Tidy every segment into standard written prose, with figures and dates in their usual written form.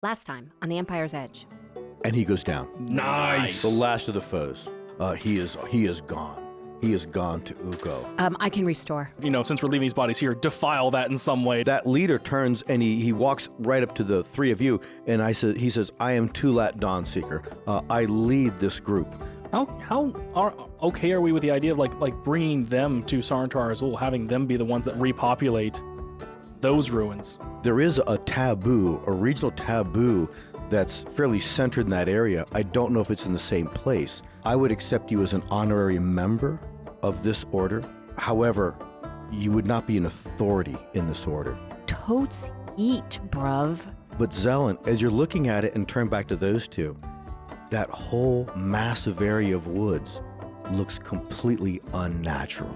Last time on the Empire's Edge. And he goes down. Nice. The last of the foes. He is gone. He is gone to Uko. I can restore. You know, since we're leaving these bodies here, defile that in some way. That leader turns and he walks right up to the three of you, and he says, I am Tulat Dawnseeker. I lead this group. How okay are we with the idea of like bringing them to Sarantar Azul, having them be the ones that repopulate those ruins? There is a taboo, a regional taboo that's fairly centered in that area. I don't know if it's in the same place. I would accept you as an honorary member of this order. However, you would not be an authority in this order. Totes yeet, bruv. But Zelen, as you're looking at it and turn back to those two, that whole massive area of woods looks completely unnatural.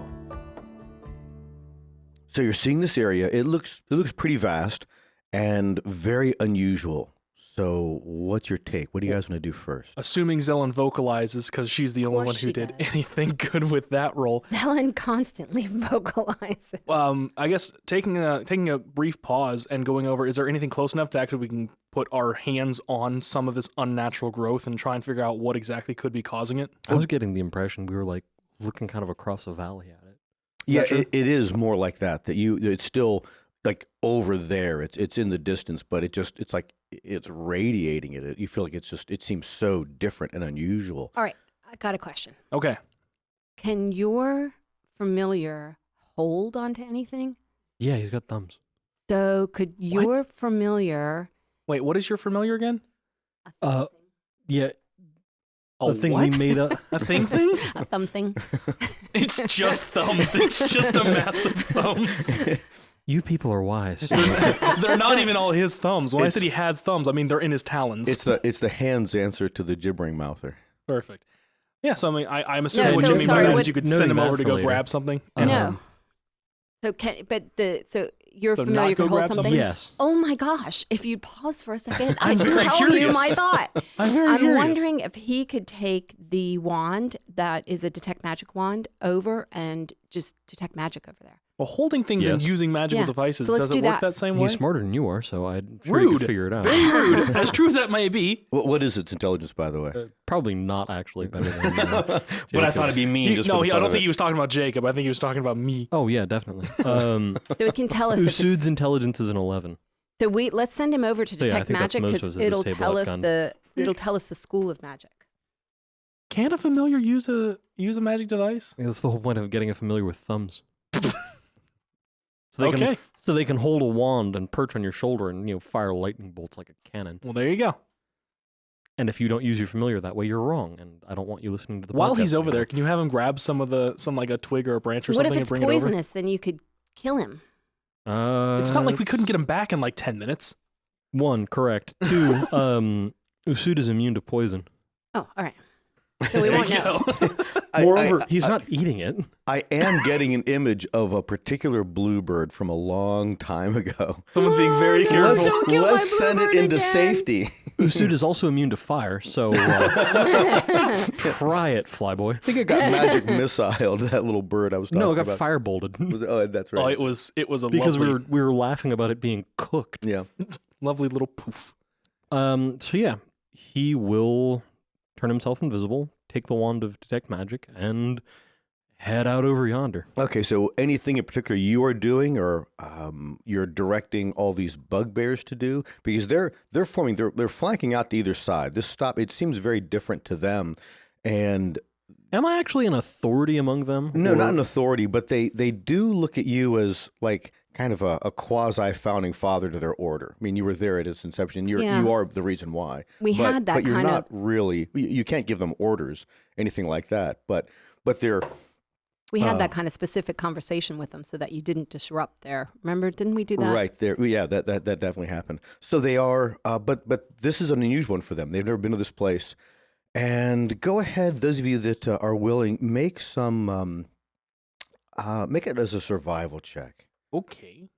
So you're seeing this area. It looks pretty vast and very unusual. So what's your take? What do you guys want to do first? Assuming Zelen vocalizes, because she's the only one who did anything good with that role. Zelen constantly vocalizes. I guess taking a brief pause and going over, is there anything close enough to actually we can put our hands on some of this unnatural growth and try and figure out what exactly could be causing it? I was getting the impression we were like looking kind of across a valley at it. Yeah, it is more like that. It's still like over there. It's in the distance, but it's like it's radiating it. You feel like it seems so different and unusual. All right, I got a question. Okay. Can your familiar hold onto anything? Yeah, he's got thumbs. So could your familiar... Wait, what is your familiar again? Yeah. A thing what? we made up. A thing? A thumb thing? It's just thumbs. It's just a massive thumbs. You people are wise. They're not even all his thumbs. When I said he has thumbs, I mean they're in his talons. It's the hand's answer to the gibbering mouther. Perfect. Yeah, so I mean, I'm assuming No, what so you mean sorry, by that what- is you could Noting send him that over to for go later. grab something. No. So your So familiar not go could hold grab something? something? Yes. Oh my gosh, if you'd pause for a second, I'm I'd very tell you curious. my thought. I'm very I'm curious. wondering if he could take the wand that is a detect magic wand over and just detect magic over there. Well, holding things and Yes. using magical Yeah. devices, So let's does it do work that. that same way? He's smarter than you are, so I'm sure you Rude. could figure it out. Very rude. As true as that may be. What is its intelligence, by the way? Probably not actually better than But I thought it'd be mean. Just No, for the I fun don't of think it. he was talking about Jacob. I think he was talking about me. Oh, yeah, definitely. So it can tell us if it's, Usud's intelligence is an 11. so let's send him over to So yeah, I detect think that's magic most because of us at this it'll table tell us outgunned. it'll tell us the school of magic. Can a familiar use a magic device? Yeah, that's the whole point of getting a familiar with thumbs. So Okay. they can hold a wand and perch on your shoulder and fire lightning bolts like a cannon. Well, there you go. And if you don't use your familiar that way, you're wrong. And I don't want you listening to the While podcast he's over anymore. there, can you have him grab some like a twig or a branch or What something if it's and bring it over? poisonous? Then you could kill him. It's not like we couldn't get him back in like 10 minutes. One, correct. Two, Usud is immune to poison. Oh, all right. So we There won't you know. go. Moreover, he's not eating it. I am getting an image of a particular bluebird from a long time ago. Someone's being very no, careful. don't kill my Let's send it bluebird into again. safety. Usud is also immune to fire, so try it, flyboy. I think it got magic missiled, that little bird I was talking No, it got about. firebolted. Oh, that's right. Oh, it was a Because lovely, we were laughing about it being cooked. Yeah. lovely little poof. So yeah, he will turn himself invisible, take the wand of detect magic, and head out over yonder. Okay, so anything in particular you are doing, or you're directing all these bugbears to do, because they're flanking out to either side. It seems very different to them, and Am I actually an authority among them? no, Or- not an authority, but they do look at you as like kind of a quasi founding father to their order. I mean, you were there at its inception. You are the reason why. We had that but you're kind not of- really. You can't give them orders, anything like that. But they're. We had that kind of specific conversation with them so that you didn't disrupt there. Remember, didn't we do that? Right there, yeah, that definitely happened. So they are, but this is an unusual one for them. They've never been to this place. And go ahead, those of you that are willing, make it as a survival check. Okay.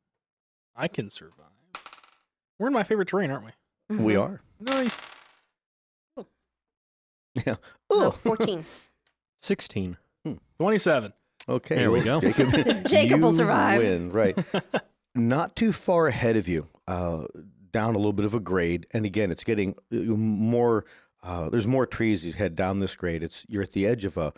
I can survive. We're in my favorite terrain, aren't we? We Mhm. are, Nice. yeah. Oh, Oh, 14. 16. 27. okay. There we well, go. Jacob, Jacob will you survive. Win, right? Not too far ahead of you, down a little bit of a grade, and again, it's getting more. There's more trees as you head down this grade. You're at the edge of a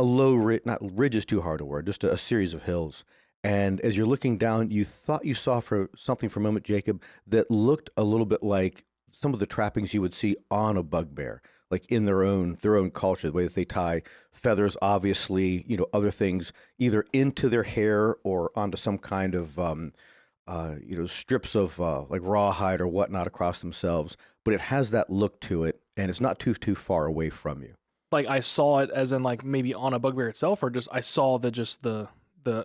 low ridge. Not ridge is too hard a word. Just a series of hills. And as you're looking down, you thought you saw something for a moment, Jacob, that looked a little bit like some of the trappings you would see on a bugbear, like in their own culture, the way that they tie feathers, obviously, other things either into their hair or onto some kind of strips of like rawhide or whatnot across themselves. But it has that look to it, and it's not too far away from you. Like I saw it as in like maybe on a bugbear itself, or just I saw the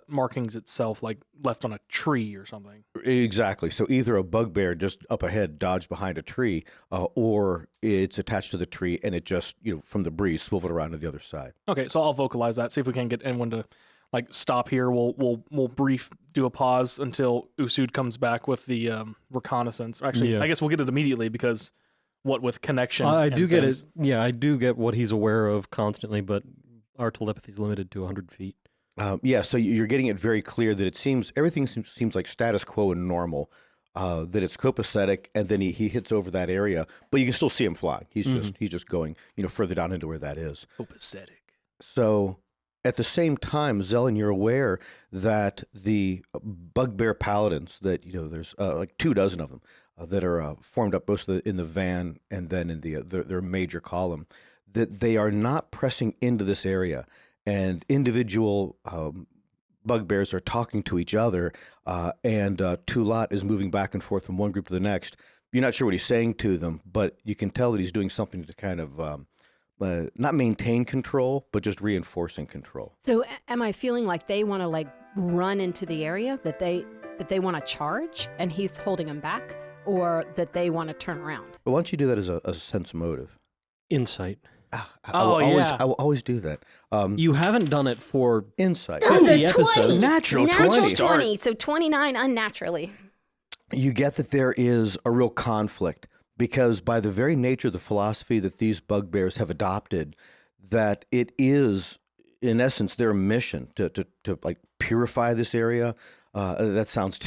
markings itself, like left on a tree or something. Exactly. So either a bugbear just up ahead dodged behind a tree, or it's attached to the tree and it just, from the breeze, swiveled around to the other side. Okay, so I'll vocalize that. See if we can get anyone to like stop here. We'll do a pause until Usud comes back with the reconnaissance. Actually, Yeah. I guess we'll get it immediately because what with connection. I do and get things. it. Yeah, I do get what he's aware of constantly, but our telepathy is limited to 100 feet. So you're getting it very clear that everything seems like status quo and normal, that it's copacetic, and then he hits over that area, but you can still see him flying. He's just going, further down into where that is. Copacetic. So at the same time, Zelen, you're aware that the bugbear paladins, that, there's like 24 of them that are formed up both in the van and then in their major column, that they are not pressing into this area. And individual bugbears are talking to each other, and Tulat is moving back and forth from one group to the next. You're not sure what he's saying to them, but you can tell that he's doing something to kind of not maintain control, but just reinforcing control. So am I feeling like they want to like run into the area, that they want to charge and he's holding them back, or that they want to turn around? Why don't you do that as a sense motive? Insight. I will always do that. You haven't done it for Insight. Oh, so 50 20. episodes. Natural 20. So 29 unnaturally. You get that there is a real conflict, because by the very nature of the philosophy that these bugbears have adopted, that it is, in essence, their mission to like purify this area. That sounds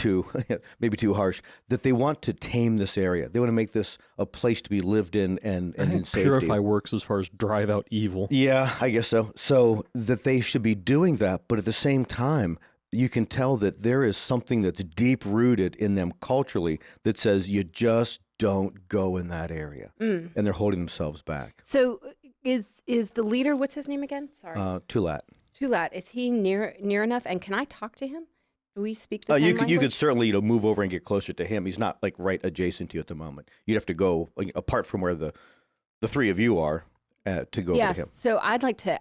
maybe too harsh. That they want to tame this area. They want to make this a place to be lived in and in safety. Purify works as far as drive out evil. Yeah, I guess so. So that they should be doing that, but at the same time, you can tell that there is something that's deep rooted in them culturally that says you just don't go in that area, and they're holding themselves back. So is the leader? What's his name again? Sorry, Tulat. Tulat. Is he near enough? And can I talk to him? Do we speak the same You language? could certainly move over and get closer to him. He's not like right adjacent to you at the moment. You'd have to go apart from where the three of you are to go over to him. So I'd like to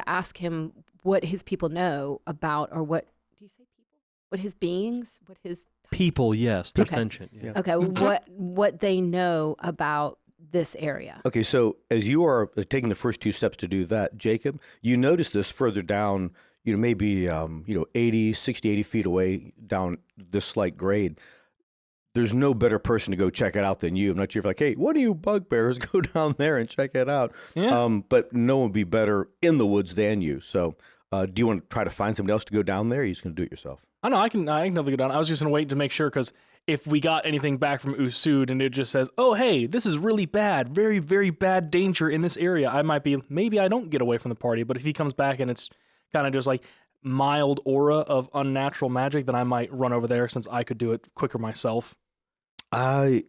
ask him what his people know about, or what do you say people? What his beings? What his People, yes, they're Okay. sentient. Yeah. okay? What they know about this area? Okay, so as you are taking the first two steps to do that, Jacob, you notice this further down, maybe 80, 60, 80 feet away down this slight grade. There's no better person to go check it out than you. I'm not sure if hey, what do you bugbears go down there and check it out? Yeah. But no one would be better in the woods than you. So do you want to try to find somebody else to go down there, or are you just going to do it yourself? I know I can definitely go down. I was just gonna wait to make sure, because if we got anything back from Usud and it just says, "Oh, hey, this is really bad, very, very bad danger in this area," maybe I don't get away from the party. But if he comes back and it's kind of just like mild aura of unnatural magic, then I might run over there, since I could do it quicker myself. Yeah,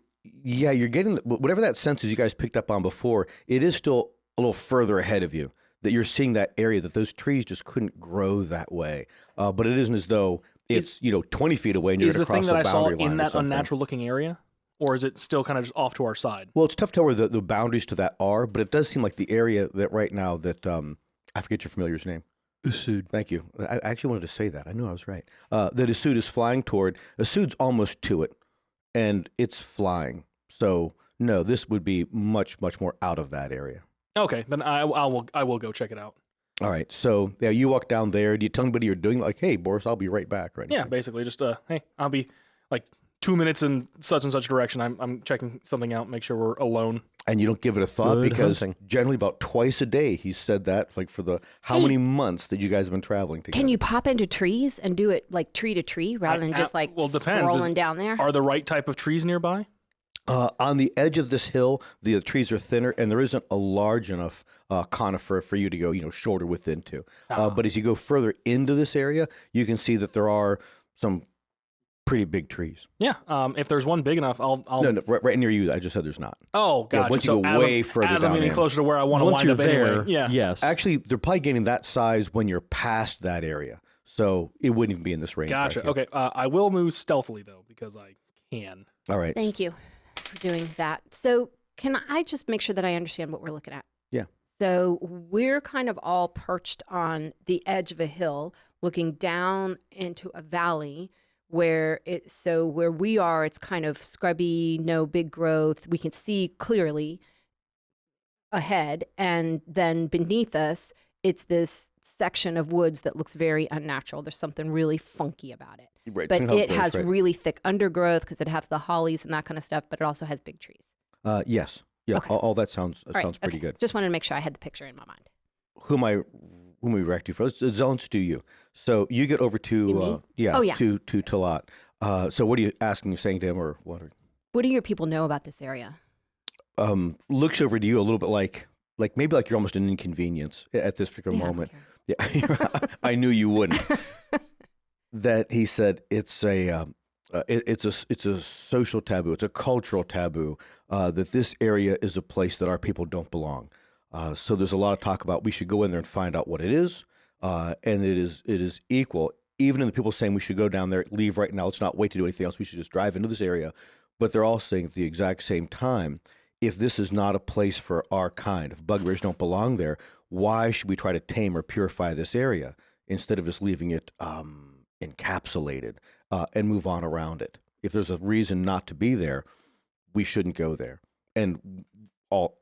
you're getting whatever that sense is you guys picked up on before. It is still a little further ahead of you, that you're seeing that area, that those trees just couldn't grow that way. But it isn't as though it's 20 feet away and you're Is going the to cross thing that I the saw boundary line in or that something. unnatural looking area, or is it still kind of just off to our side? Well, it's tough to tell where the boundaries to that are, but it does seem like the area that right now that I forget your familiar's name. Usud. Thank you. I actually wanted to say that. I knew I was right. That Usud is flying toward. Usud's almost to it, and it's flying. So no, this would be much, much more out of that area. Okay, then I will go check it out. All right. So yeah, you walk down there. Do you tell anybody you're doing? Like, hey, Boris, I'll be right back. Right. Yeah, basically just hey, I'll be like 2 minutes in such and such direction. I'm checking something out, make sure we're alone. And you don't give it a thought Good because hunting. generally about twice a day he said that, like for the how many months that you guys have been traveling together. Can you pop into trees and do it like tree to tree rather than just like well, depends. scrolling down there? Are the right type of trees nearby? On the edge of this hill, the trees are thinner, and there isn't a large enough conifer for you to go, shoulder width into. But as you go further into this area, you can see that there are some pretty big trees. Yeah. If there's one big enough, I'll. No, right near you. I just said there's not. Oh, Yeah, gotcha. once you So go as way I'm, further as I'm down getting in. closer to where I want to Once wind you're up there, anyway. Yeah. yes. Actually, they're probably getting that size when you're past that area, so it wouldn't even be in this range. Gotcha. Right here. Okay. I will move stealthily though because I can. All right. Thank you for doing that. So can I just make sure that I understand what we're looking at? Yeah. So we're kind of all perched on the edge of a hill, looking down into a valley where where we are, it's kind of scrubby, no big growth. We can see clearly ahead. And then beneath us, it's this section of woods that looks very unnatural. There's something really funky about it. Right. But see how it goes, has right? really thick undergrowth because it has the hollies and that kind of stuff, but it also has big trees. Yes. Yeah. Okay. All that sounds All right, sounds pretty okay. good. Just wanted to make sure I had the picture in my mind. Whom we direct you for? Let's do you. So you get over to You, me? Oh, yeah. to Talat. So what are you asking, saying to him, or what? What do your people know about this area? Looks over to you a little bit like maybe like you're almost an inconvenience at this particular Yeah, I don't moment. care. Yeah, I knew you wouldn't. That he said it's a social taboo. It's a cultural taboo that this area is a place that our people don't belong. So there's a lot of talk about we should go in there and find out what it is, and it is equal. Even in the people saying we should go down there, leave right now. Let's not wait to do anything else. We should just drive into this area. But they're all saying at the exact same time, if this is not a place for our kind, if bugbears don't belong there, why should we try to tame or purify this area instead of just leaving it encapsulated and move on around it? If there's a reason not to be there, we shouldn't go there. And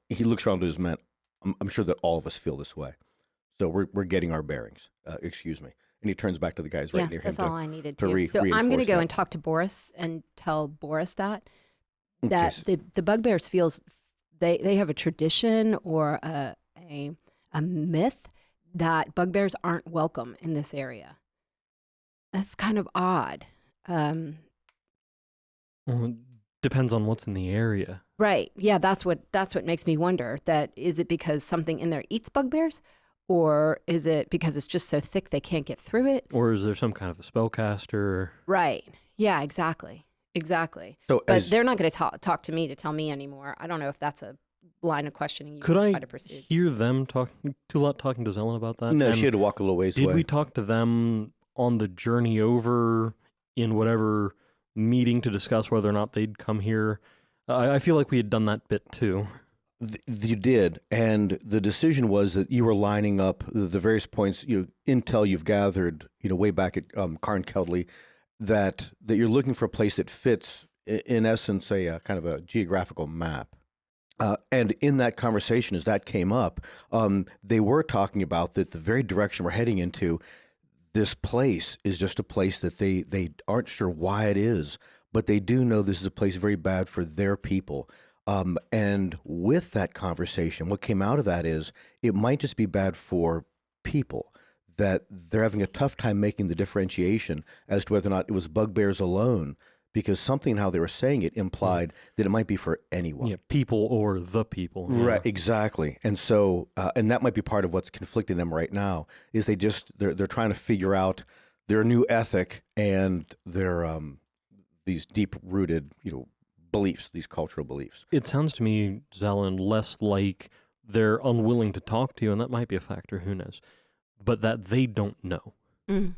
he looks around to his men. I'm sure that all of us feel this way. So we're getting our bearings. Excuse me. And he turns back to the guys right near him. That's all I needed to. to So I'm going to reinforce go that. and talk to Boris and tell Boris that Okay. the bugbears feels they have a tradition or a myth that bugbears aren't welcome in this area. That's kind of odd. Well, it depends on what's in the area. Right. Yeah, that's what makes me wonder. That is it because something in there eats bugbears? Or is it because it's just so thick they can't get through it? Or is there some kind of a spellcaster? Right. Yeah, exactly. So But as- they're not going to talk to me to tell me anymore. I don't know if that's a line of questioning you Could try I to pursue. hear them talking to Zelen about that? no, And she had to walk a little ways did away. we talk to them on the journey over in whatever meeting to discuss whether or not they'd come here? I feel like we had done that bit too. You did, and the decision was that you were lining up the various points, intel you've gathered, way back at Carn Keldley, that you're looking for a place that fits, in essence, a kind of a geographical map. And in that conversation, as that came up, they were talking about that the very direction we're heading into, this place is just a place that they aren't sure why it is, but they do know this is a place very bad for their people. And with that conversation, what came out of that is it might just be bad for people, that they're having a tough time making the differentiation as to whether or not it was bugbears alone, because something how they were saying it implied that it might be for anyone. Yeah, people or the people. Yeah. Right, exactly. And so, and that might be part of what's conflicting them right now, is they're trying to figure out their new ethic and their these deep-rooted, beliefs, these cultural beliefs. It sounds to me, Zelen, less like they're unwilling to talk to you, and that might be a factor, who knows, but that they don't know. Mm.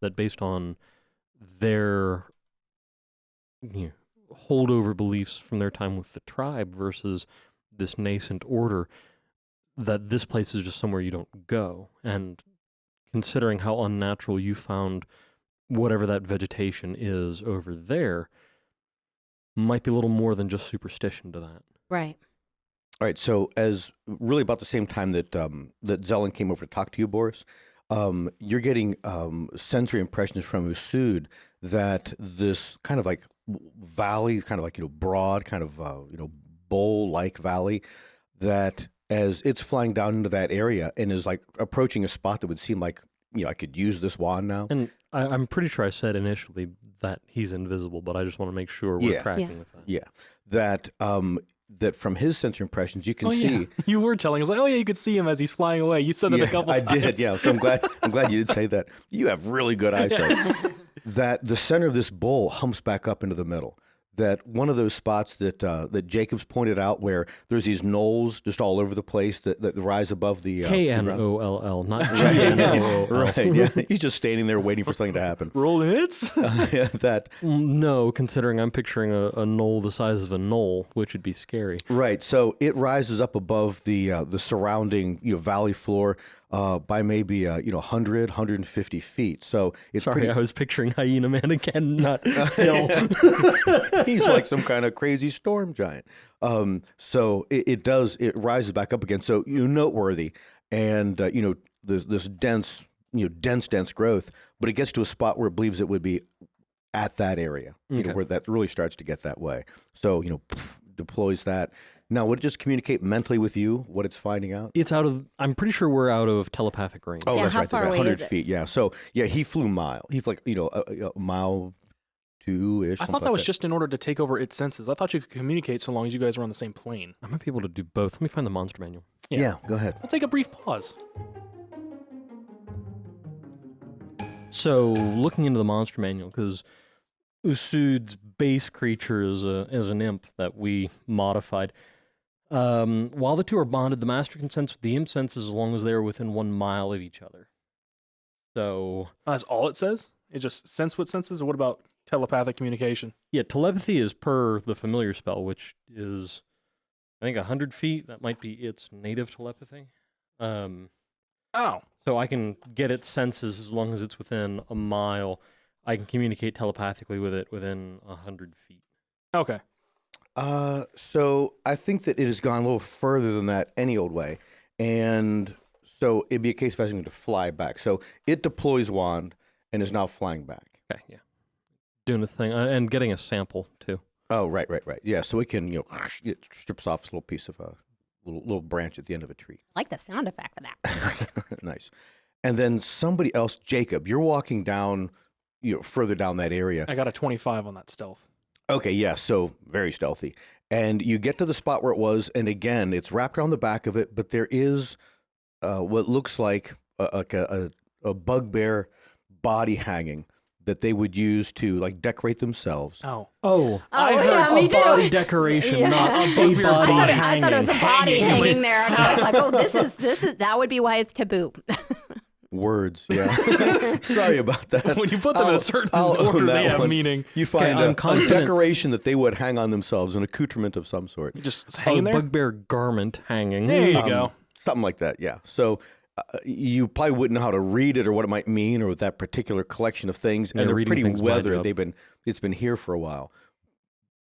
That based on their holdover beliefs from their time with the tribe versus this nascent order, that this place is just somewhere you don't go. And considering how unnatural you found whatever that vegetation is over there, might be a little more than just superstition to that. Right. All right, so as really about the same time that that Zelen came over to talk to you, Boris, you're getting sensory impressions from Usud that this kind of like valley, kind of like broad, kind of bowl-like valley, that as it's flying down into that area and is like approaching a spot that would seem like I could use this wand now. And I'm pretty sure I said initially that he's invisible, but I just want to make sure we're Yeah. tracking Yeah. with that. Yeah. that that from his sensor impressions you can see. Yeah. You were telling us like, oh yeah, you could see him as he's flying away. You said that a couple times. I did. Yeah. So I'm glad you did say that. You have really good eyesight. That the center of this bowl humps back up into the middle. That one of those spots that that Jacobs pointed out, where there's these knolls just all over the place that rise above the KNOLL, not GNOLL. Right. Yeah. He's just standing there waiting for something to happen. Rolling hits. Yeah, that No, considering I'm picturing a knoll the size of a knoll, which would be scary. right. So it rises up above the surrounding valley floor by maybe 100, 150 feet. So it's Sorry, I was picturing Hyena Man again, not Hill. He's like some kind of crazy storm giant. So it rises back up again. So noteworthy, and this dense growth, but it gets to a spot where it believes it would be at that area, where that really starts to get that way. So deploys that. Now, would it just communicate mentally with you what it's finding out? I'm pretty sure we're out of telepathic range. Oh, Yeah, that's how right. far That's right. away 100 is it? feet. Yeah. So he flew mile. He flew a mile 2-ish. I thought that was just in order to take over its senses. I thought you could communicate so long as you guys were on the same plane. I might be able to do both. Let me find the monster manual. Yeah. Go ahead. I'll take a brief pause. So, looking into the monster manual, because Usud's base creature is an imp that we modified. While the two are bonded, the master can sense with the imp senses as long as they are within 1 mile of each other. So, That's all it says? It just sense what senses? Or what about telepathic communication? yeah, telepathy is per the familiar spell, which is, I think, 100 feet. That might be its native telepathy. Oh. So I can get its senses as long as it's within 1 mile. I can communicate telepathically with it within 100 feet. Okay. So I think that it has gone a little further than that any old way. And so it'd be a case of asking it to fly back. So it deploys wand and is now flying back. Okay, yeah. Doing its thing and getting a sample too. Oh, right. Yeah. So it can, it strips off this little piece of a little branch at the end of a tree. I like the sound effect for that. Nice. And then somebody else, Jacob, you're walking down, further down that area. I got a 25 on that stealth. Okay, yeah, so very stealthy. And you get to the spot where it was, and again, it's wrapped around the back of it, but there is what looks like a bugbear body hanging that they would use to decorate themselves. Oh. I heard yeah, me a body too. decoration, Yeah. not a body I hanging. thought it was a body hanging there, and I was like, "Oh, this is that would be why it's taboo." Words, yeah. Sorry about that. When you put them in a certain I'll own order, that they have one. meaning. You find I'm a confident- decoration that they would hang on themselves, an accoutrement of some sort. Just A hanging there? bugbear garment hanging. There you go. Something like that, yeah. So you probably wouldn't know how to read it or what it might mean, or with that particular collection of things. Yeah, And they're reading pretty things my weathered. job. It's been here for a while.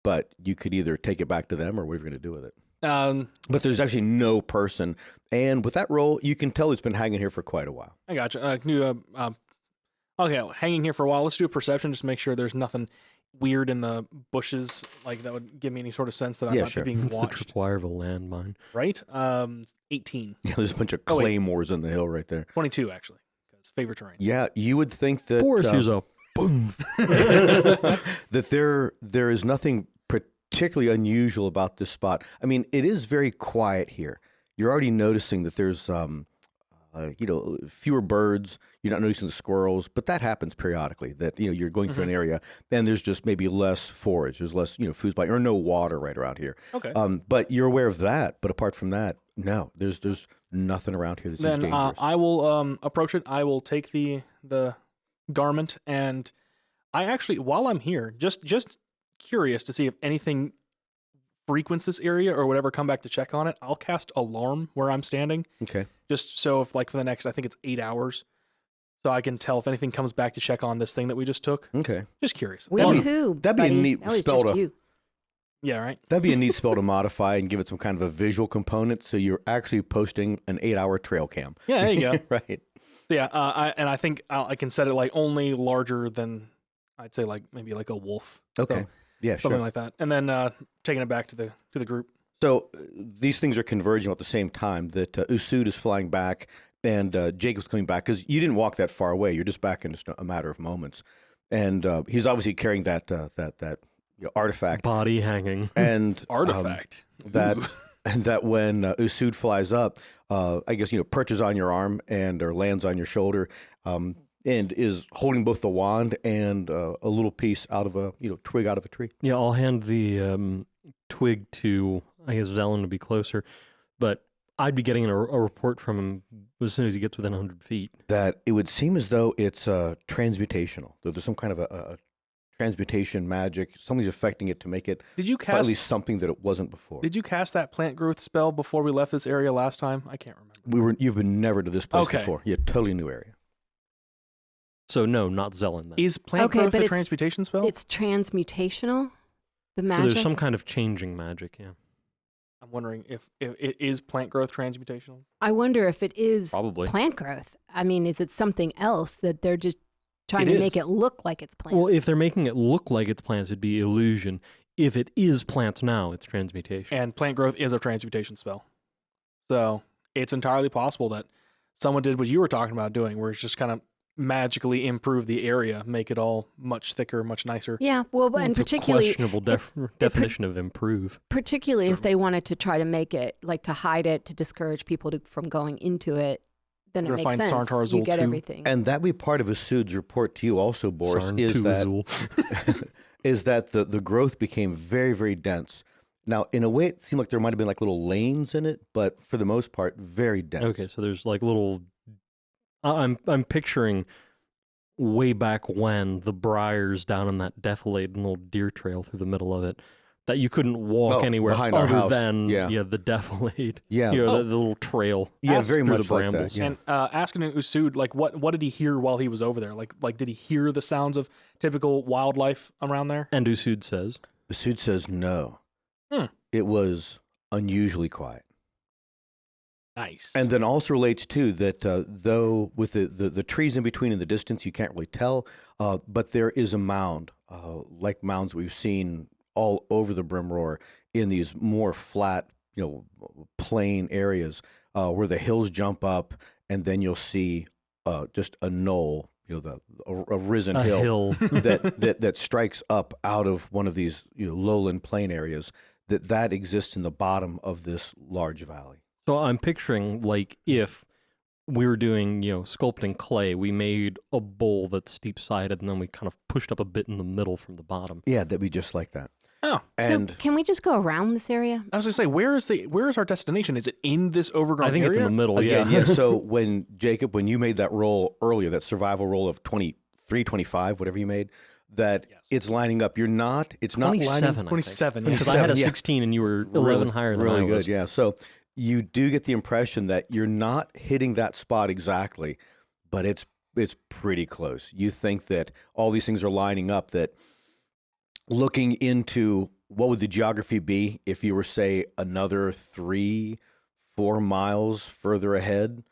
But you could either take it back to them or what are you going to do with it? But there's actually no person. And with that roll, you can tell it's been hanging here for quite a while. I got you. Can you, okay, hanging here for a while. Let's do a perception just to make sure there's nothing weird in the bushes, that would give me any sort of sense that I'm Yeah, not sure. being That's the watched. tripwire of a landmine. Right? 18. Yeah, there's a bunch of Oh, wait. claymores on the hill right there. 22, actually, because favorite terrain. Yeah, you would think that Boris here's a boom. that there is nothing particularly unusual about this spot. I mean, it is very quiet here. You're already noticing that there's fewer birds. You're not noticing the squirrels, but that happens periodically. That you're going through an area and there's just maybe less forage. There's less food supply or no water right around here. Okay. But you're aware of that. But apart from that, no, there's nothing around here that seems Then dangerous. I will approach it. I will take the garment, and I actually, while I'm here, just curious to see if anything frequents this area or would ever come back to check on it. I'll cast alarm where I'm standing, Okay. just so if for the next, I think it's 8 hours, so I can tell if anything comes back to check on this thing that we just took. Okay. Just curious. Woohoo! that'd be a buddy. neat That was spell just to- you. Yeah, right. That'd be a neat spell to modify and give it some kind of a visual component. So you're actually posting an 8-hour trail cam. Yeah, there you go. Right. So yeah, I think I can set it only larger than, I'd say maybe a wolf. Okay. So, Yeah, something sure. like that, and then taking it back to the group. So these things are converging at the same time. That Usud is flying back and Jacob's coming back because you didn't walk that far away. You're just back in just a matter of moments. And he's obviously carrying that artifact. Body hanging. And Artifact. that Ooh. and that when Usud flies up, I guess perches on your arm or lands on your shoulder, and is holding both the wand and a little piece out of a twig out of a tree. Yeah, I'll hand the twig to, I guess, Zelen to be closer, but I'd be getting a report from him as soon as he gets within 100 feet. That it would seem as though it's transmutational. That there's some kind of a transmutation magic. Something's affecting it to make it Did you slightly cast? something that it wasn't before. Did you cast that plant growth spell before we left this area last time? I can't remember. You've been never to this place Okay. before. Yeah, totally new area. So no, not Zelen then. Is plant Okay, growth but a it's- transmutation spell? It's transmutational. The So magic. there's some kind of changing magic, yeah. I'm wondering if it is plant growth transmutational. I wonder if it is Probably. plant growth. I mean, is it something else that they're just trying It to make is. it look like it's plants? Well, if they're making it look like it's plants, it'd be illusion. If it is plants now, it's transmutation. And plant growth is a transmutation spell. So it's entirely possible that someone did what you were talking about doing, where it's just kind of magically improve the area, make it all much thicker, much nicer. yeah, well, and It's a particularly questionable definition of improve. particularly if they wanted to try to make it like to hide it to discourage people from going into it, then it You're makes gonna find sense. Sartar's You Ul get too. everything. And that be part of Usud's report to you also, Boris, is that Sarntuzul. is that the growth became very, very dense. Now, in a way, it seemed like there might have been like little lanes in it, but for the most part, very dense. Okay, so there's like little. I'm picturing way back when the briars down in that defilade and little deer trail through the middle of it that you couldn't walk Oh, anywhere behind our other house. than Yeah. the defilade. Yeah. The little trail. Yeah, Ask very through much the like that. brambles. Yeah. And asking Usud, like, what did he hear while he was over there? Like, did he hear the sounds of typical wildlife around there? And Usud says, Usud says no. Hmm. It was unusually quiet. Nice. And then also relates to that, though with the trees in between in the distance, you can't really tell, but there is a mound, like mounds we've seen all over the Brimroar in these more flat, plain areas where the hills jump up, and then you'll see just a knoll, a risen a hill. that strikes up out of one of these lowland plain areas that exists in the bottom of this large valley. So I'm picturing like if we were doing, sculpting clay, we made a bowl that's steep-sided and then we kind of pushed up a bit in the middle from the bottom. Yeah, that'd be just like that. Oh. And so can we just go around this area? I was gonna say, where is our destination? Is it in this overgrown I think area? it's in the middle, again, yeah. so when you made that roll earlier, that survival roll of 23, 25, whatever you made, that Yes. it's lining up. It's not lining 27, I think. 27. Yeah. Because I had a 27, yeah. 16 and you were 11 really, higher than really I was. good. Yeah. So you do get the impression that you're not hitting that spot exactly, but it's pretty close. You think that all these things are lining up, that looking into what would the geography be if you were, say, another 3-4 miles further ahead,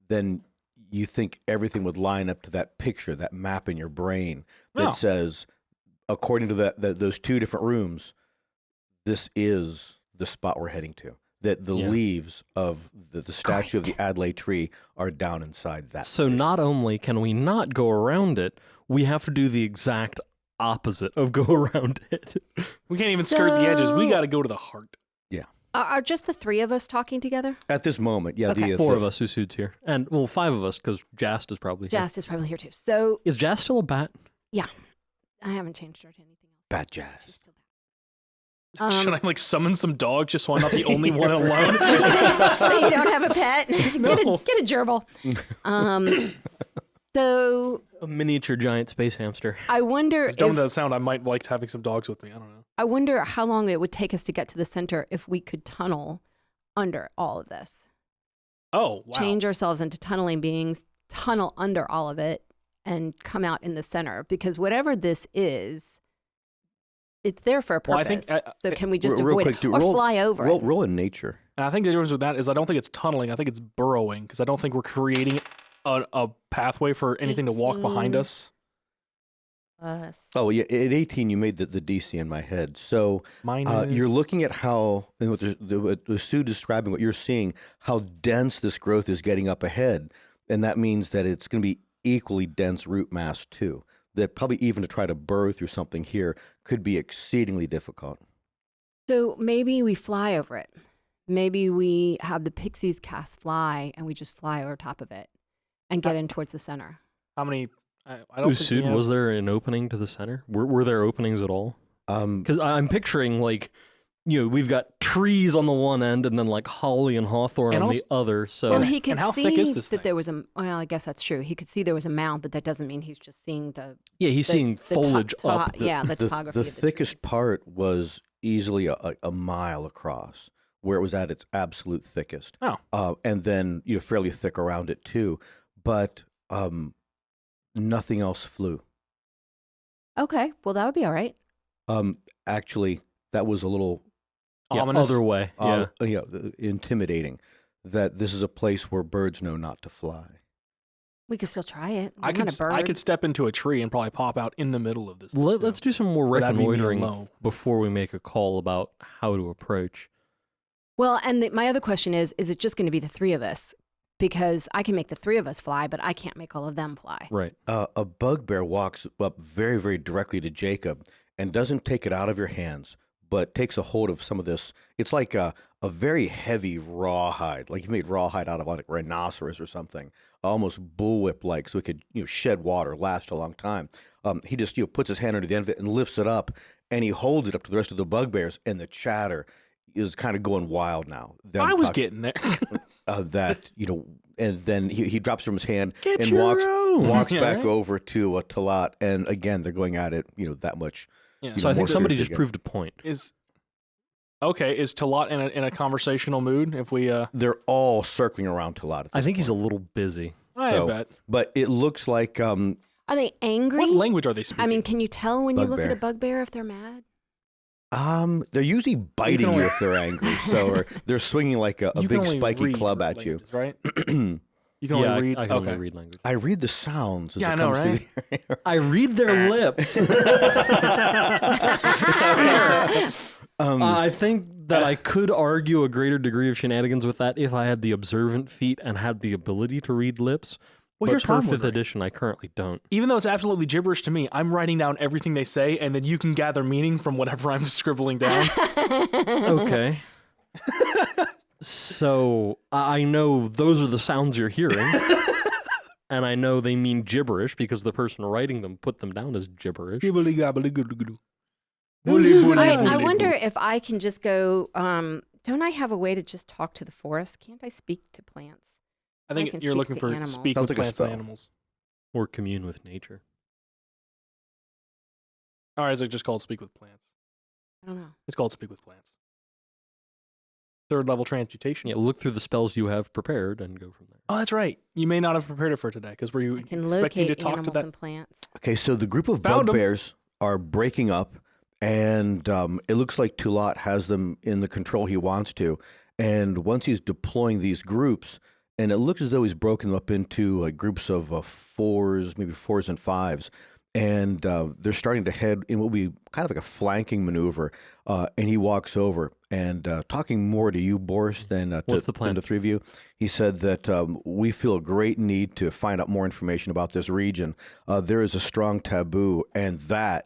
then you think everything would line up to that picture, that map in your brain that Oh. says, according to those two different rooms, this is the spot we're heading to. That the Yeah. leaves of the statue of the Adlai tree are down inside that. So place. not only can we not go around it, we have to do the exact opposite of go around it. We can't even skirt the edges. We So- got to go to the heart. Are just the three of us talking together? At this moment, yeah. Okay. Four of us who suits here. And, well, 5 of us because Jast is probably here. Jast is probably here too. So Is Jast still a bat? I haven't changed her to anything else. Bad jazz. She's still bad. Should I summon some dogs just so I'm not the only one alone? you don't have a pet? No. Get a gerbil. So A miniature giant space hamster. I wonder As dumb as if that sound, I might like having some dogs with me. I don't know. I wonder how long it would take us to get to the center if we could tunnel under all of this. Oh, wow. Change ourselves into tunneling beings, tunnel under all of it, and come out in the center. Because whatever this is, it's there for a Well, I purpose. think, so can we just real avoid quick, it do- or roll- fly over it? Roll in nature. And I think the difference with that is I don't think it's tunneling. I think it's burrowing because I don't think we're creating a pathway for anything to walk behind 18. us. Oh, yeah. At 18, you made the DC in my head. So Mine you're is- looking at how, and what the Sue describing, what you're seeing, how dense this growth is getting up ahead. And that means that it's going to be equally dense root mass, too. that probably even to try to burrow through something here could be exceedingly difficult. So maybe we fly over it. Maybe we have the pixies cast fly and we just fly over top of it and get in towards the center. How many? I don't think we Usud, have- was there an opening to the center? Were there openings at all? Because I'm picturing like, we've got trees on the one end and then like holly and hawthorn And on also- the other. So Well, he could how see thick is this that thing? there was well, I guess that's true. He could see there was a mound, but that doesn't mean he's just seeing the he's seeing foliage up. the topography The of the thickest trees. part was easily a mile across, where it was at its absolute thickest. Oh. And then fairly thick around it too, but nothing else flew. Okay, well that would be all right. Actually, that was a little Ominous. Other way. intimidating. That this is a place where birds know not to fly. We could still try it. We're I not a bird. could step into a tree and probably pop out in the middle of this. Let's do some more Without me being reconnoitering low. before we make a call about how to approach. Well, and my other question is it just going to be the three of us? Because I can make the three of us fly, but I can't make all of them fly. Right. A bugbear walks up very, very directly to Jacob and doesn't take it out of your hands, but takes a hold of some of this. It's like a very heavy rawhide, like you made rawhide out of like a rhinoceros or something, almost bullwhip-like, so it could shed water, last a long time. He just puts his hand under the end of it and lifts it up, and he holds it up to the rest of the bugbears, and the chatter is kind of going wild now. I was getting there. And then he drops it from his hand Get and your walks own. walks Yeah, back right? over to Talat, and again they're going at it that much. Yeah. So I think more somebody fiercely just again. proved a point. Is Talat in a conversational mood? If we They're all circling around Talat. At I this think he's a point. little busy. I So- bet. But it looks like Are they angry? What language are they speaking? I mean, can you tell when you look at a Bugbear. bugbear if they're mad? they're usually biting only- you if they're angry. So or they're swinging like a You can big only spiky read club at you. languages, right? You can Yeah, only read. I can okay. only read language. I read the sounds as Yeah, it I know, comes through the air. I read their lips. I think that I could argue a greater degree of shenanigans with that if I had the observant feat and had the ability to read lips. Well, but here's for what I'm 5th wondering. edition, I currently don't. Even though it's absolutely gibberish to me, I'm writing down everything they say, and then you can gather meaning from whatever I'm scribbling down. Okay. So I know those are the sounds you're hearing. And I know they mean gibberish because the person writing them put them down as gibberish. I wonder if I can just go. Don't I have a way to just talk to the forest? Can't I speak to plants? I I think can you're speak looking to for animals. speak Sounds with like a plants and spell. animals. Or commune with nature. All right, is it just called speak with plants? I don't know. It's called speak with plants. 3rd level transmutation. Yeah, look through the spells you have prepared and go from there. Oh, that's right. You may not have prepared it for today because were you I can expecting locate to talk to animals that? and plants. Okay, so the group of Found 'em. bugbears are breaking up, and it looks like Tulat has them in the control he wants to. And once he's deploying these groups, and it looks as though he's broken them up into groups of 4s, maybe 4s and 5s, and they're starting to head in what will be kind of like a flanking maneuver. And he walks over and talking more to you, Boris, than What's the plan? than the three of you. He said that we feel a great need to find out more information about this region. There is a strong taboo, and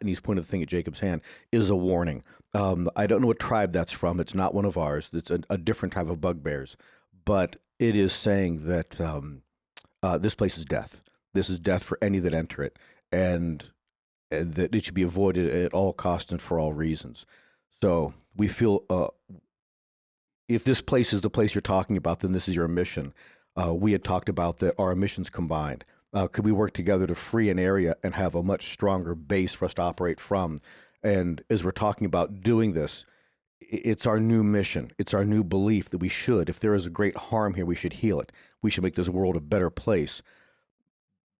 he's pointing the thing at Jacob's hand, is a warning. I don't know what tribe that's from. It's not one of ours. It's a different type of bugbears. But it is saying that this place is death. This is death for any that enter it, and that it should be avoided at all costs and for all reasons. So we feel if this place is the place you're talking about, then this is your mission. We had talked about that our missions combined. Could we work together to free an area and have a much stronger base for us to operate from? And as we're talking about doing this, it's our new mission. It's our new belief that we should, if there is a great harm here, we should heal it. We should make this world a better place.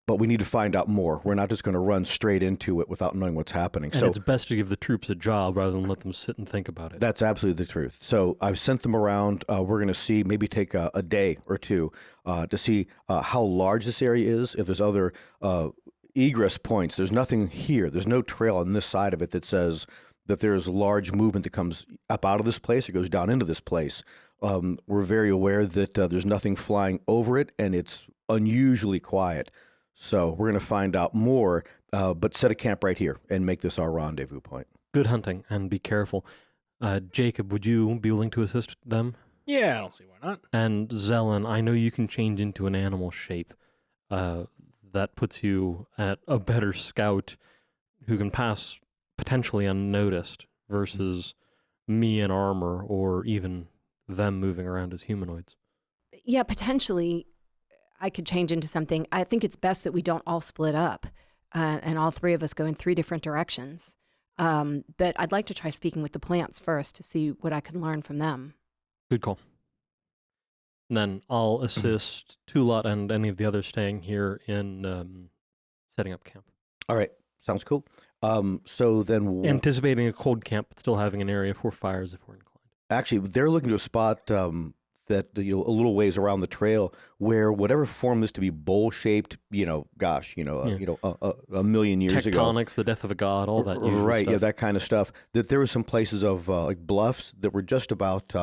But we need to find out more. We're not just going to run straight into it without knowing what's happening. And So it's best to give the troops a job rather than let them sit and think about it. that's absolutely the truth. So I've sent them around. We're going to see, maybe take a day or two to see how large this area is. If there's other egress points, there's nothing here. There's no trail on this side of it that says that there's large movement that comes up out of this place or goes down into this place. We're very aware that there's nothing flying over it, and it's unusually quiet. So we're going to find out more, but set a camp right here and make this our rendezvous point. Good hunting, and be careful. Jacob, would you be willing to assist them? Yeah, I don't see why not. And Zelen, I know you can change into an animal shape. That puts you at a better scout who can pass potentially unnoticed versus me in armor or even them moving around as humanoids. Yeah, potentially I could change into something. I think it's best that we don't all split up and all three of us go in three different directions. But I'd like to try speaking with the plants first to see what I can learn from them. Good call. And then I'll assist Tulot and any of the others staying here in setting up camp. All right. Sounds cool. So then... Anticipating a cold camp, but still having an area for fires if we're inclined. Actually, they're looking to a spot that, a little ways around the trail where whatever formed this to be bowl-shaped, a million years ago. Tectonics, the death of a god, all that usual right, stuff. yeah, that kind of stuff. That there were some places of like bluffs that were just about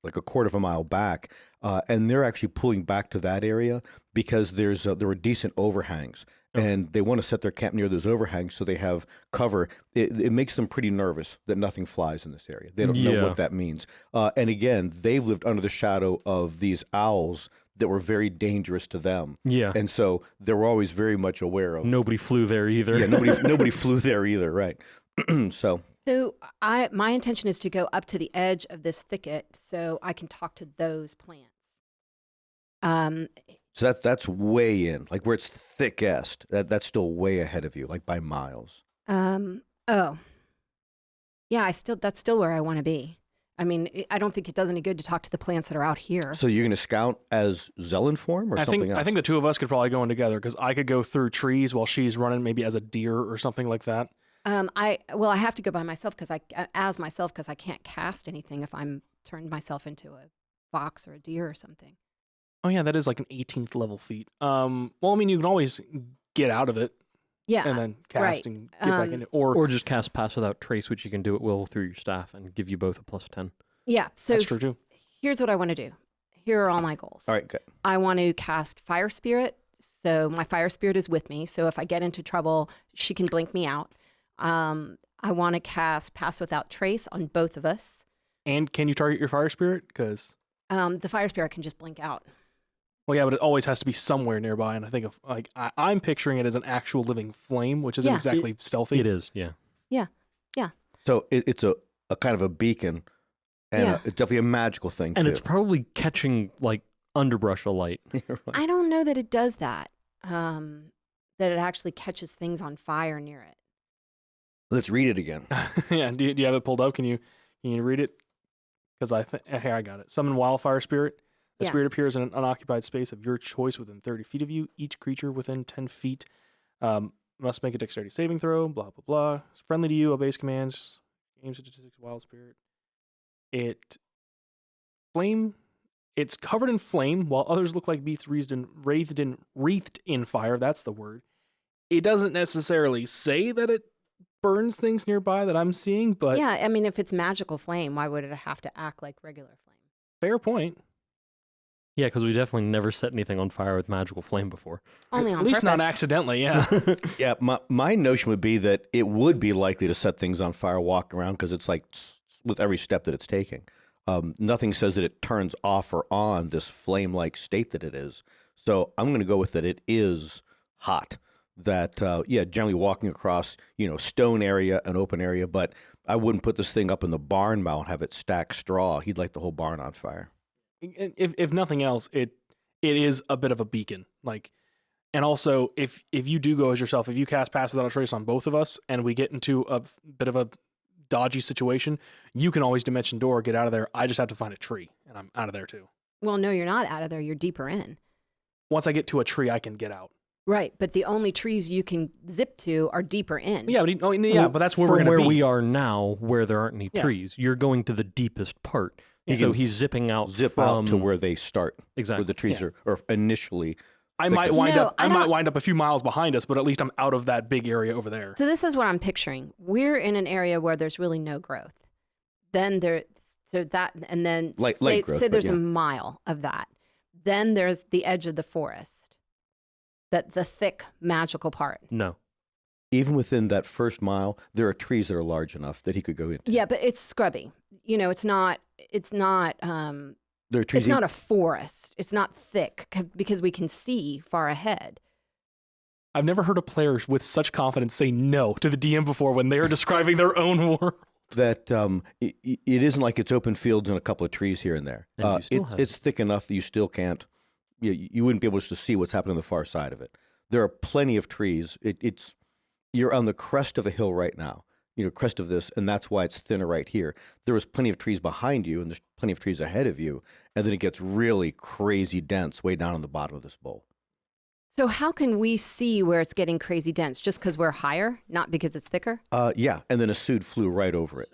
like a quarter of a mile back, and they're actually pulling back to that area because there were decent overhangs. And they want to set their camp near those overhangs so they have cover. It makes them pretty nervous that nothing flies in this area. They don't know what that means. And again, they've lived under the shadow of these owls that were very dangerous to them. Yeah. And so they were always very much aware of. Nobody flew there either. Yeah, nobody flew there either, right? So my intention is to go up to the edge of this thicket so I can talk to those plants. So that's way in, like where it's thickest. That's still way ahead of you, like by miles. Oh. Yeah, that's still where I want to be. I mean, I don't think it does any good to talk to the plants that are out here. So you're going to scout as Zelen form or something else? I think the two of us could probably go in together because I could go through trees while she's running maybe as a deer or something like that. I have to go by myself because I can't cast anything if I'm turned myself into a fox or a deer or something. Oh yeah, that is like an 18th level feat. Well, I mean, you can always get out of it. Yeah, and then cast right. and get back in it. Or just cast Pass Without Trace, which you can do at will through your staff and give you both a +10. Yeah, so that's true too. Here's what I want to do. Here are all my goals. All right, good. I want to cast Fire Spirit, so my Fire Spirit is with me, so if I get into trouble, she can blink me out. I want to cast Pass Without Trace on both of us. And can you target your Fire Spirit? Because the Fire Spirit can just blink out. Well, yeah, but it always has to be somewhere nearby, and I think I'm picturing it as an actual living flame, which isn't exactly stealthy. It is, yeah. Yeah. So it's a kind of a beacon, and it's definitely a magical thing, and too. it's probably catching, like, underbrush alight. Right. I don't know that it does that, that it actually catches things on fire near it. Let's read it again. Yeah, do you have it pulled up? Can you read it? Because here I got it. Summon Wildfire Spirit. The spirit appears in an unoccupied space of your choice within 30 feet of you. Each creature within 10 feet must make a dexterity saving throw, blah, blah, blah. It's friendly to you, obeys commands, game statistics, wild spirit. It's covered in flame, while others look like beasts wreathed in fire. That's the word. It doesn't necessarily say that it burns things nearby that I'm seeing, but... Yeah, I mean, if it's magical flame, why would it have to act like regular flame? Fair point. Yeah, because we definitely never set anything on fire with magical flame before. Only on At least purpose. not accidentally, yeah. Yeah, my notion would be that it would be likely to set things on fire walking around because it's like with every step that it's taking. Nothing says that it turns off or on this flame-like state that it is. So I'm going to go with that it is hot. That, generally walking across, stone area, an open area, but I wouldn't put this thing up in the barn mount, have it stack straw. He'd light the whole barn on fire. If nothing else, it is a bit of a beacon. And also, if you do go as yourself, if you cast Pass Without a Trace on both of us, and we get into a bit of a dodgy situation, you can always Dimension Door, get out of there. I just have to find a tree, and I'm out of there too. Well, no, you're not out of there. You're deeper in. Once I get to a tree, I can get out. Right, but the only trees you can zip to are deeper in. Yeah, but that's where we're going to be. Where we are now, where there aren't any trees, you're going to the deepest part. So he's zipping out out to where they start. Exactly. Where the trees are initially. I might wind up a few miles behind us, but at least I'm out of that big area over there. So this is what I'm picturing. We're in an area where there's really no growth. Then there's light growth, say there's a mile of that. Then there's the edge of the forest. the thick magical part. No. Even within that first mile, there are trees that are large enough that he could go into. Yeah, but it's scrubby. It's not There are trees. it's not a forest. It's not thick because we can see far ahead. I've never heard a player with such confidence say no to the DM before when they are describing their own world. that it isn't like it's open fields and a couple of trees here and there. And you still have- It's thick enough that you still can't. You wouldn't be able to see what's happening on the far side of it. There are plenty of trees. You're on the crest of a hill right now. Crest of this, and that's why it's thinner right here. There was plenty of trees behind you, and there's plenty of trees ahead of you, and then it gets really crazy dense way down on the bottom of this bowl. So how can we see where it's getting crazy dense? Just because we're higher, not because it's thicker? Yeah, and then a Sood flew right over it.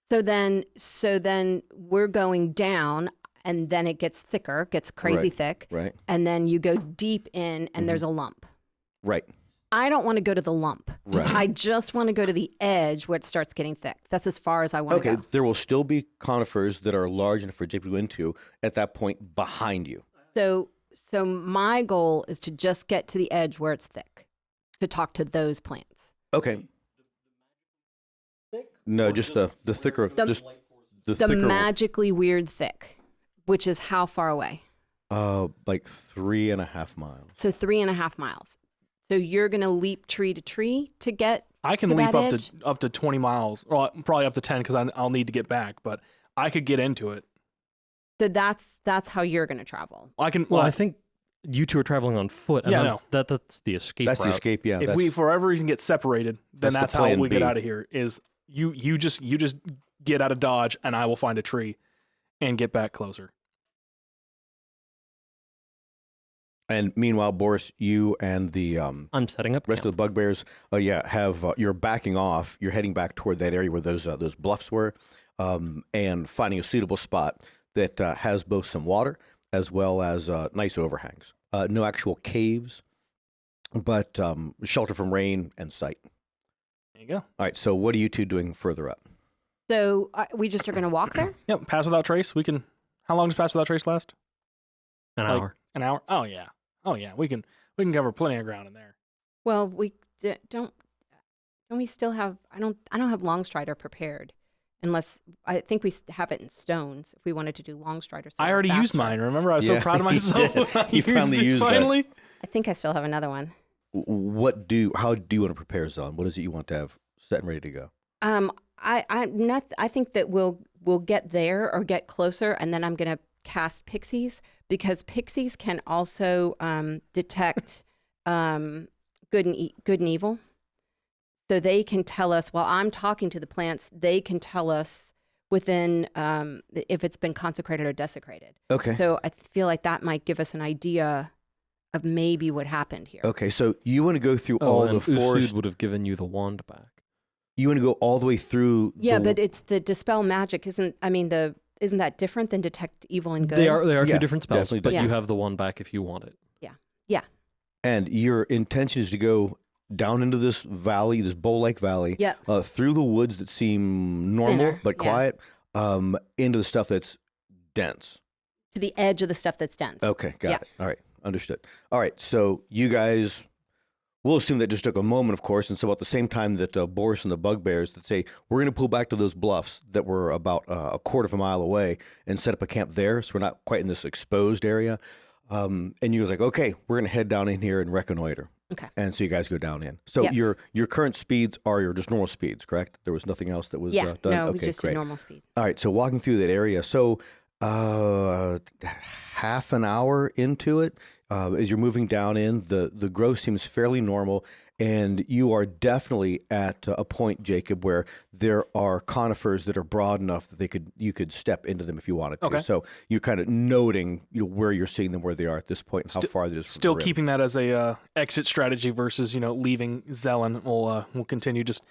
So then we're going down, and then it gets thicker, gets crazy Right, thick, right, and then you go deep in, and there's a lump. right. I don't want to go to the lump. Right. I just want to go to the edge where it starts getting thick. That's as far as I want to Okay, go. there will still be conifers that are large enough for JP to go into at that point behind you. So my goal is to just get to the edge where it's thick, to talk to those plants. Okay. No, just the thicker, just the The thicker, magically weird thick, which is how far away? like 3.5 miles. So 3.5 miles. So you're going to leap tree to tree to get I can to leap that edge? up to 20 miles, or probably up to 10 because I'll need to get back. But I could get into it. So that's how you're going to travel. I can. Well, I think you two are traveling on foot, and Yeah, that's the escape That's the route. escape, yeah. if that's, we for whatever reason get separated, then That's the that's how plan we get B. out of here. Is you just get out of Dodge, and I will find a tree and get back closer. and meanwhile, Boris, you and the I'm setting up rest camp. of the bugbears, have you're backing off. You're heading back toward that area where those bluffs were, and finding a suitable spot that has both some water as well as nice overhangs. No actual caves, but shelter from rain and sight. There you go. All right. So what are you two doing further up? So we just are going to walk there? Yep. Pass without trace. We can. How long does pass without trace last? An Like, hour. An hour. Oh yeah. Oh yeah. We can cover plenty of ground in there. Well, we don't we still have I don't have Longstrider prepared. Unless I think we have it in stones if we wanted to do Longstrider. I already used mine. Remember, I was so Yeah, proud of he myself. did. when I He finally used that. finally. I think I still have another one. How do you want to prepare, Zon? What is it you want to have set and ready to go? I think that we'll get there or get closer, and then I'm gonna cast pixies because pixies can also detect good and evil. So they can tell us while I'm talking to the plants. They can tell us within if it's been consecrated or desecrated. Okay. So I feel like that might give us an idea of maybe what happened here. Okay. So you want to go through Oh, all and the forest. Usud would have given you the wand back. You want to go all the way through. Yeah, but it's the dispel magic isn't that different than detect evil and good? They are Yeah, two different spells, definitely but different. you have the wand back if you want it. And your intention is to go down into this valley, this bowl-like valley, Yeah. through the woods that seem normal Thinner, but yeah. quiet, into the stuff that's dense. To the edge of the stuff that's dense. Okay, got Yeah. it. All right, understood. All right, so you guys, we'll assume that just took a moment, of course, and so at the same time that Boris and the bugbears that say, we're going to pull back to those bluffs that were about a quarter of a mile away and set up a camp there, so we're not quite in this exposed area. And you guys like, okay, we're going to head down in here and reconnoiter. Okay. And so you guys go down in. So Yep. your current speeds are your just normal speeds, correct? There was nothing else that was Yeah. done? No, Okay, we just great. do normal speed. All right, so walking through that area. So half an hour into it, as you're moving down in, the growth seems fairly normal, and you are definitely at a point, Jacob, where there are conifers that are broad enough that you could step into them if you wanted to. Okay. So you're kind of noting where you're seeing them, where they are at this point, and how far it is from Still the rim. keeping that as a exit strategy versus leaving Zelen. We'll continue just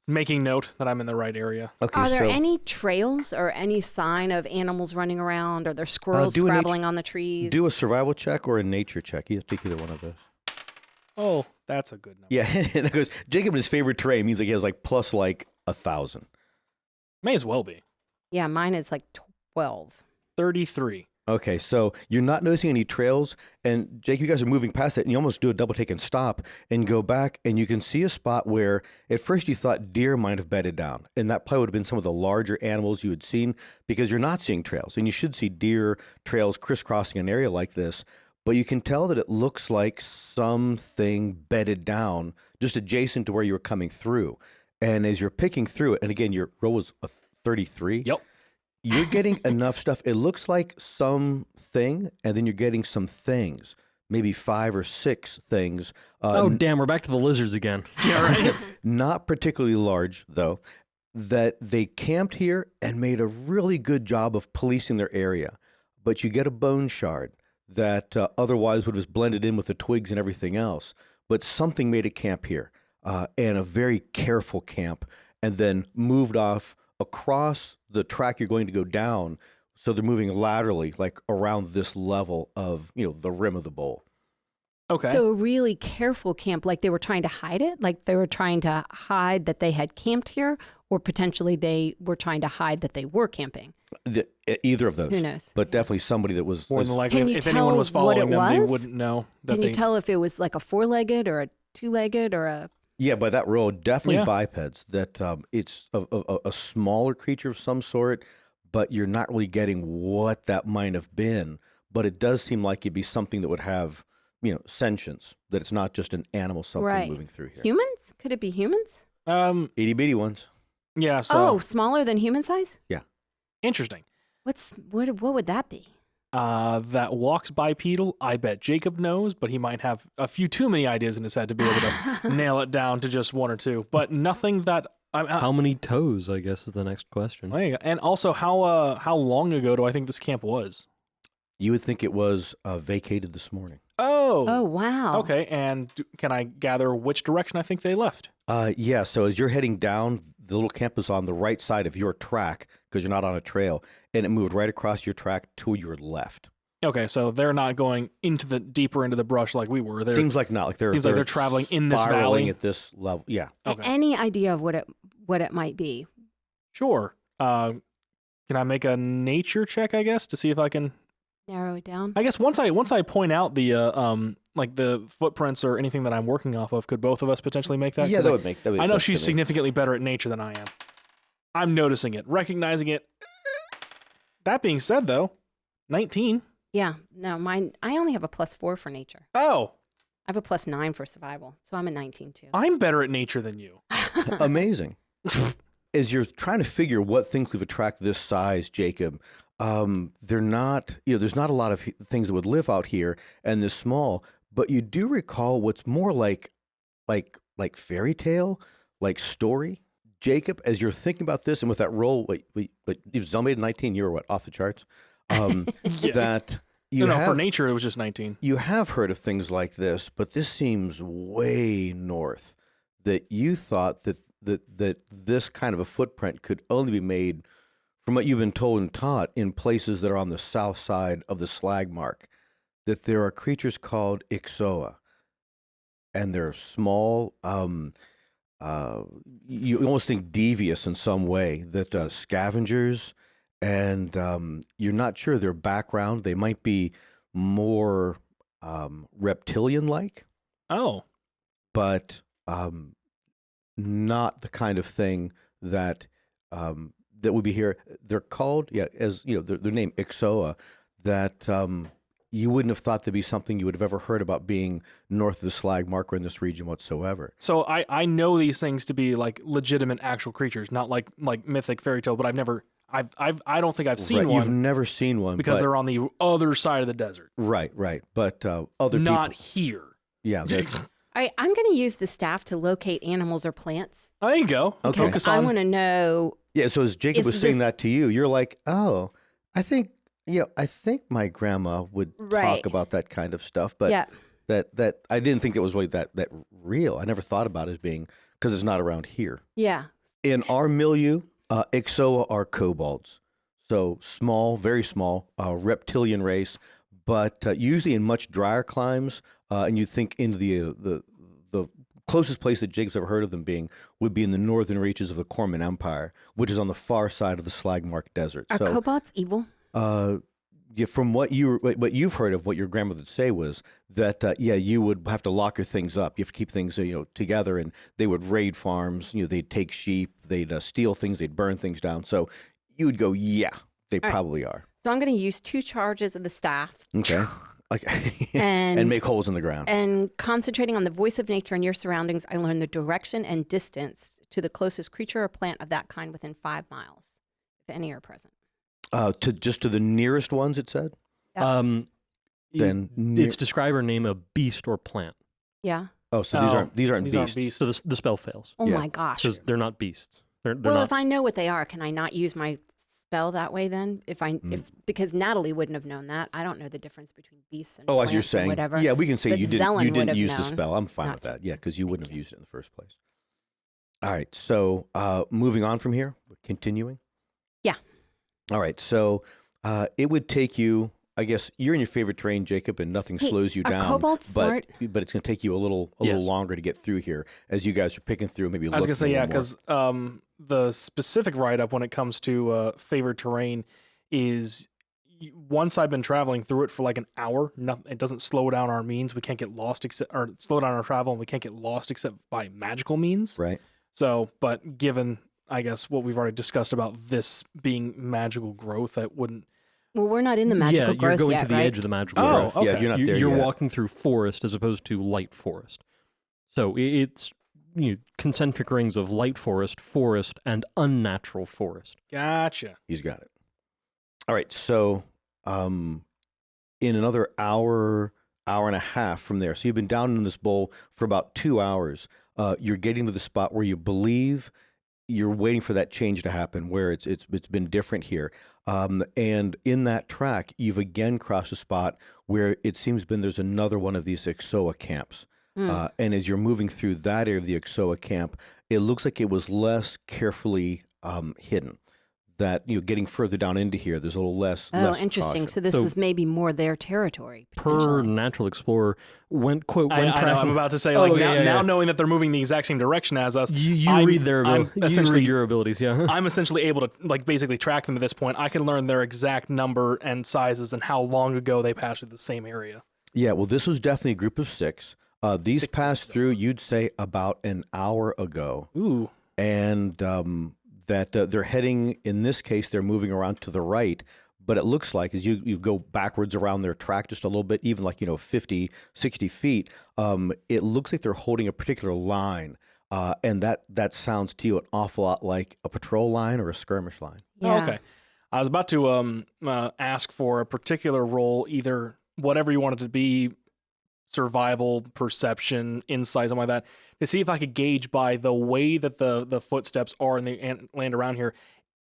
making note that I'm in the right area. Okay, Are there so any trails or any sign of animals running around? Are there squirrels do a scrabbling on the trees? do a survival check or a nature check. You have to take either one of those. Oh, that's a good number. Yeah, and it goes, Jacob in his favorite terrain means like he has plus 1,000. May as well be. Yeah, mine is like 12. 33. Okay, so you're not noticing any trails, and Jake, you guys are moving past it, and you almost do a double take and stop, and go back, and you can see a spot where at first you thought deer might have bedded down, and that probably would have been some of the larger animals you had seen, because you're not seeing trails, and you should see deer trails crisscrossing an area like this, but you can tell that it looks like something bedded down just adjacent to where you were coming through, and as you're picking through it, and again, your roll was a 33. Yep. You're getting enough stuff. It looks like something, and then you're getting some things, maybe 5 or 6 things. Oh, damn, we're back to the lizards again. Yeah, right. Not particularly large, though, that they camped here and made a really good job of policing their area. But you get a bone shard that otherwise would have just blended in with the twigs and everything else. But something made a camp here, and a very careful camp, and then moved off across the track you're going to go down, so they're moving laterally, like around this level of, the rim of the bowl. Okay. So a really careful camp, like they were trying to hide it, like they were trying to hide that they had camped here, or potentially they were trying to hide that they were camping. Either of those. Who knows? But definitely somebody that was... More than Can likely, you if anyone was tell what following it them, they was? wouldn't know that Can you tell if it was like a 4-legged or a 2-legged or a... Yeah, by that roll, definitely Yeah. bipeds. That it's a smaller creature of some sort, but you're not really getting what that might have been. But it does seem like it'd be something that would have, sentience, that it's not just an animal something Right. moving through here. Humans? Could it be humans? Itty bitty ones. Yeah. So Oh, smaller than human size? interesting. What would that be? That walks bipedal. I bet Jacob knows, but he might have a few too many ideas in his head to be able to nail it down to just 1 or 2. But nothing that. How many toes, I guess, is the next question. There you go. And also, how long ago do I think this camp was? You would think it was vacated this morning. Oh, wow. Okay. And can I gather which direction I think they left? Yeah, so as you're heading down, the little camp is on the right side of your track because you're not on a trail, and it moved right across your track to your left. Okay, so they're not going deeper into the brush like we were. Seems like not. Like they're traveling in this spiraling valley at this level. Yeah. Okay. Any idea of what it might be? Sure. Can I make a nature check? I guess to see if I can. Narrow it down? I guess once I point out the like the footprints or anything that I'm working off of, could both of us potentially make that? Yeah, 'Cause that would make. That would I know sense to she's me. significantly better at nature than I am. I'm noticing it, recognizing it. That being said, though, 19. Yeah. No, mine, I only have a +4 for nature. Oh, I have a +9 for survival. So I'm a 19 too. I'm better at nature than you. Amazing. As you're trying to figure what things would attract this size, Jacob, they're not. There's not a lot of things that would live out here and this small. But you do recall what's more like fairy tale, like story. Jacob, as you're thinking about this, and with that roll, but you made 19. You were what, off the charts? Yeah. That you No, have for nature it was just 19. you have heard of things like this, but this seems way north. That you thought that this kind of a footprint could only be made, from what you've been told and taught, in places that are on the south side of the slag mark. That there are creatures called Ixoa, and they're small. You almost think devious in some way. That scavengers, and you're not sure their background. They might be more reptilian-like, Oh, but not the kind of thing that that would be here. They're called, as their name Ixoa. That you wouldn't have thought to be something you would have ever heard about being north of the slag mark or in this region whatsoever. so I know these things to be like legitimate actual creatures, not like mythic fairy tale. But I don't think I've seen Right, one you've never seen one because but- they're on the other side of the desert, right. But other not people, here. yeah. All right, I'm going to use the staff to locate animals or plants. Oh, there you go. Okay. Focus I on. want to know. Yeah, so as Jacob Is was saying this- that to you, you're like, oh, I think my grandma would Right. talk about that kind of stuff, but Yeah. that I didn't think it was really that real. I never thought about it as being, because it's not around here. Yeah. In our milieu, Ixoa are kobolds, so small, very small, reptilian race, but usually in much drier climes, and you think in the closest place that Jacob's ever heard of them being would be in the northern reaches of the Corman Empire, which is on the far side of the Slagmark Desert. Are So kobolds evil? yeah, from what you've heard of what your grandmother would say was that you would have to lock your things up. You have to keep things together, and they would raid farms. They'd take sheep, they'd steal things, they'd burn things down. So you would go, yeah, they All right. probably are. So I'm going to use 2 charges of the staff. Okay. Okay. And make holes in the ground. And concentrating on the voice of nature and your surroundings, I learn the direction and distance to the closest creature or plant of that kind within 5 miles, if any are present. To the nearest ones, it said? Yeah. Then Its describer name a beast or plant. Yeah. Oh, so these aren't beasts. So the spell fails. Oh Yeah. my gosh. Because they're not beasts. They're Well, not. if I know what they are, can I not use my spell that way then? Because Natalie wouldn't have known that. I don't know the difference between beasts and Oh, plants as you're or saying, whatever. yeah, we can say But you Zelen didn't would have use the known spell. I'm fine not with to. that. Yeah, because you wouldn't have you. used it in the first place. All right, so moving on from here, continuing. Yeah. All right, so it would take you. I guess you're in your favorite terrain, Jacob, and nothing slows you are down. kobolds smart? But it's going to take you a little longer to get through here as you guys are picking through. Maybe I was gonna say, yeah, because because the specific write up when it comes to favorite terrain is once I've been traveling through it for like an hour, it doesn't slow down our means. We can't get lost or slow down our travel, and we can't get lost except by magical means. right. So, but given I guess what we've already discussed about this being magical growth, that wouldn't. Well, we're not in the magical you're growth going yet, to the right? edge of the magical Oh, growth. okay. Yeah, you're not there You're yet. walking through forest as opposed to light forest. So it's concentric rings of light forest, and unnatural forest. Gotcha. He's got it. All right, so in another hour and a half from there, so you've been down in this bowl for about 2 hours. You're getting to the spot where you believe you're waiting for that change to happen, where it's been different here. And in that track, you've again crossed a spot where it seems there's another one of these Ixoa camps. And as you're moving through that area of the Ixoa camp, it looks like it was less carefully hidden. That getting further down into here, there's a little less. Oh, less interesting. caution. So this is maybe more their territory. Per potentially. natural explorer, when I know. tracking, I'm about to say, Oh, like yeah, now yeah. knowing that they're moving the exact same direction as us. you I'm- read their I'm abilities. You essentially- read your abilities, yeah. I'm essentially able to like basically track them at this point. I can learn their exact number and sizes and how long ago they passed through the same area. Yeah, well, this was definitely a group of 6. These 6 passed Ixoa. through, you'd say, about an hour ago. Ooh. And that they're heading, in this case, they're moving around to the right. But it looks like as you go backwards around their track just a little bit, even like, 50, 60 feet, it looks like they're holding a particular line. And that sounds to you an awful lot like a patrol line or a skirmish line. Yeah. Oh, okay. I was about to ask for a particular role, either whatever you wanted to be, survival, perception, insight, something like that, to see if I could gauge by the way that the footsteps are in the land around here,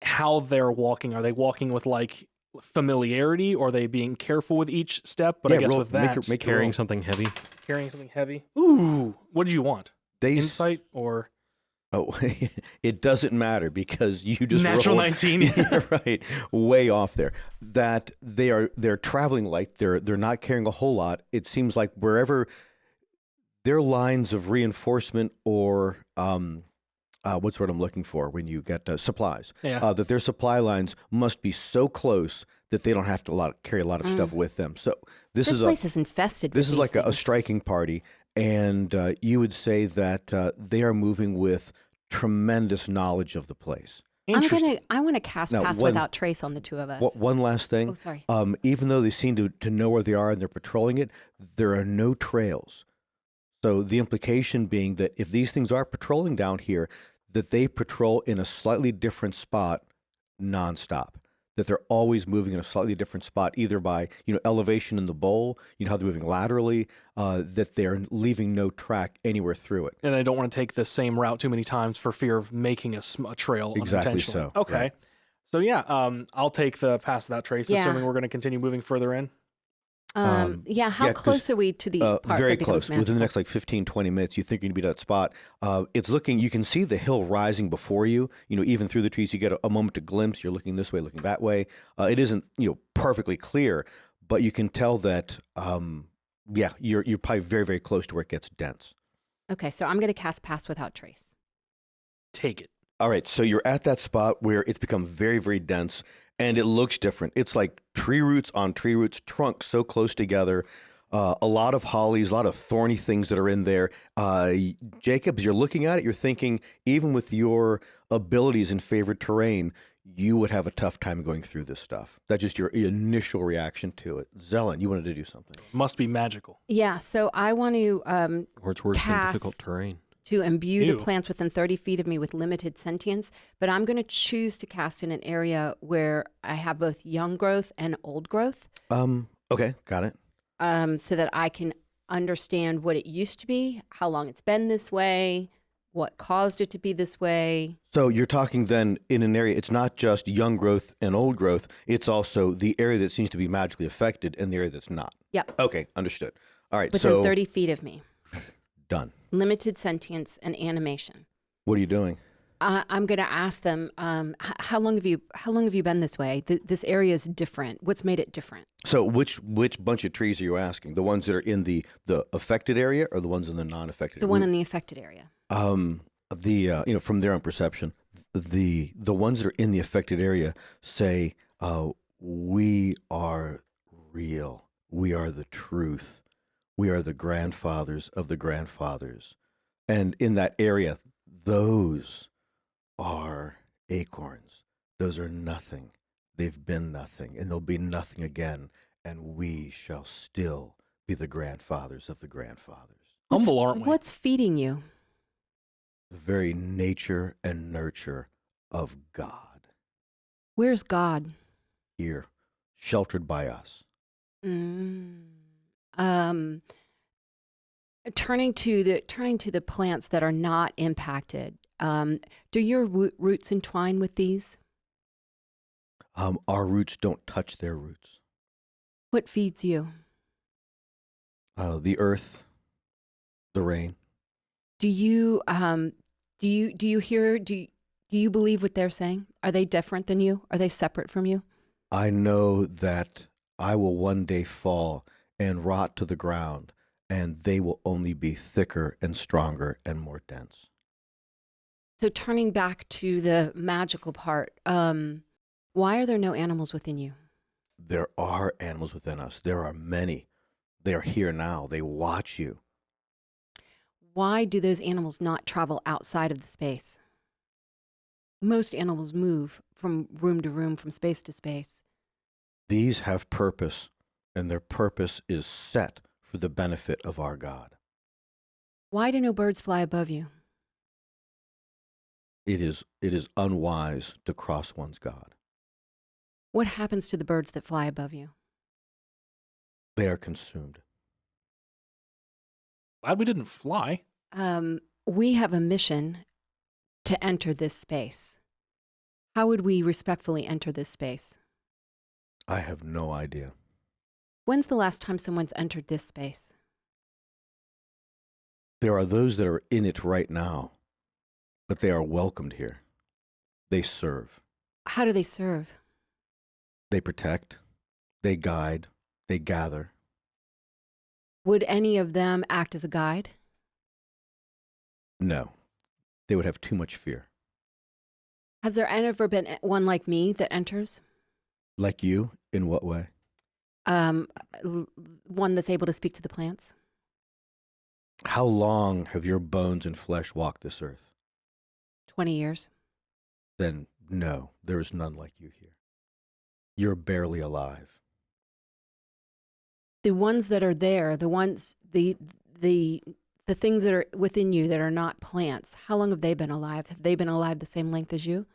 how they're walking. Are they walking with like familiarity, or are they being careful with each step? But I guess with that, make Carrying something heavy. carrying something heavy. Ooh, what did you want? they Insight or Oh, it doesn't matter because you just natural rolled, 19? Yeah, right, way off there. That they're traveling light. They're not carrying a whole lot. It seems like wherever their lines of reinforcement or what's what I'm looking for when you get supplies. Yeah. That their supply lines must be so close that they don't have to carry a lot of stuff with them. So this is place is infested. this with is like these a things. striking party, and you would say that they are moving with tremendous knowledge of the place. Interesting. I want to cast Now, pass one- without trace on the 2 of us. One last thing. Oh, sorry. Even though they seem to know where they are and they're patrolling it, there are no trails. So the implication being that if these things are patrolling down here, that they patrol in a slightly different spot nonstop. That they're always moving in a slightly different spot, either by elevation in the bowl, how they're moving laterally, that they're leaving no track anywhere through it. And they don't want to take the same route too many times for fear of making a trail Exactly unintentionally. so, Okay. right. So yeah, I'll take the pass without trace, Yeah. assuming we're going to continue moving further in. Yeah, how 'cause, close are we to the part very that becomes close. Within the magical? next 15, 20 minutes, you think you're going to be at that spot. It's looking, you can see the hill rising before you, even through the trees. You get a moment to glimpse. You're looking this way, looking that way. It isn't, perfectly clear, but you can tell that, you're probably very, very close to where it gets dense. Okay, so I'm going to cast pass without trace. Take it. All right, so you're at that spot where it's become very, very dense, and it looks different. It's like tree roots on tree roots, trunks so close together. A lot of hollies, a lot of thorny things that are in there. Jacob, as you're looking at it, you're thinking, even with your abilities in favorite terrain, you would have a tough time going through this stuff. That's just your initial reaction to it. Zelen, you wanted to do something. Must be magical. Yeah, so I want to Or it's worse than cast difficult terrain. to imbue Ew. the plants within 30 feet of me with limited sentience, but I'm going to choose to cast in an area where I have both young growth and old growth, Okay, got it. so that I can understand what it used to be, how long it's been this way, what caused it to be this way. So you're talking then in an area, it's not just young growth and old growth, it's also the area that seems to be magically affected and the area that's not. Yep, Okay, understood. All right, within so 30 feet of me. done. Limited sentience and animation. What are you doing? I'm going to ask them, how long have you been this way? This area is different. What's made it different? So which bunch of trees are you asking? The ones that are in the affected area or the ones in the non-affected The area? one in the affected area. From their own perception, the ones that are in the affected area say, we are real. We are the truth. We are the grandfathers of the grandfathers. And in that area, those are acorns. Those are nothing. They've been nothing, and they'll be nothing again. And we shall still be the grandfathers of the grandfathers. Humble, aren't we? What's feeding you? The very nature and nurture of God Where's God? here, sheltered by us. Turning to the plants that are not impacted. Do your roots entwine with these? Our roots don't touch their roots. What feeds you? The earth, the rain. Do you hear? Do you believe what they're saying? Are they different than you? Are they separate from you? I know that I will one day fall and rot to the ground, and they will only be thicker and stronger and more dense. So turning back to the magical part, why are there no animals within you? There are animals within us. There are many. They are here now. They watch you. Why do those animals not travel outside of the space? Most animals move from room to room, from space to space. These have purpose, and their purpose is set for the benefit of our God. Why do no birds fly above you? It is unwise to cross one's God. What happens to the birds that fly above you? They are consumed. Glad we didn't fly. We have a mission to enter this space. How would we respectfully enter this space? I have no idea. When's the last time someone's entered this space? There are those that are in it right now, but they are welcomed here. They serve. How do they serve? They protect. They guide. They gather. Would any of them act as a guide? No, they would have too much fear. Has there ever been one like me that enters? Like you, in what way? One that's able to speak to the plants? How long have your bones and flesh walked this earth? 20 years. Then no, there is none like you here. You're barely alive. The ones that are there, the things that are within you that are not plants, how long have they been alive? Have they been alive the same length as you?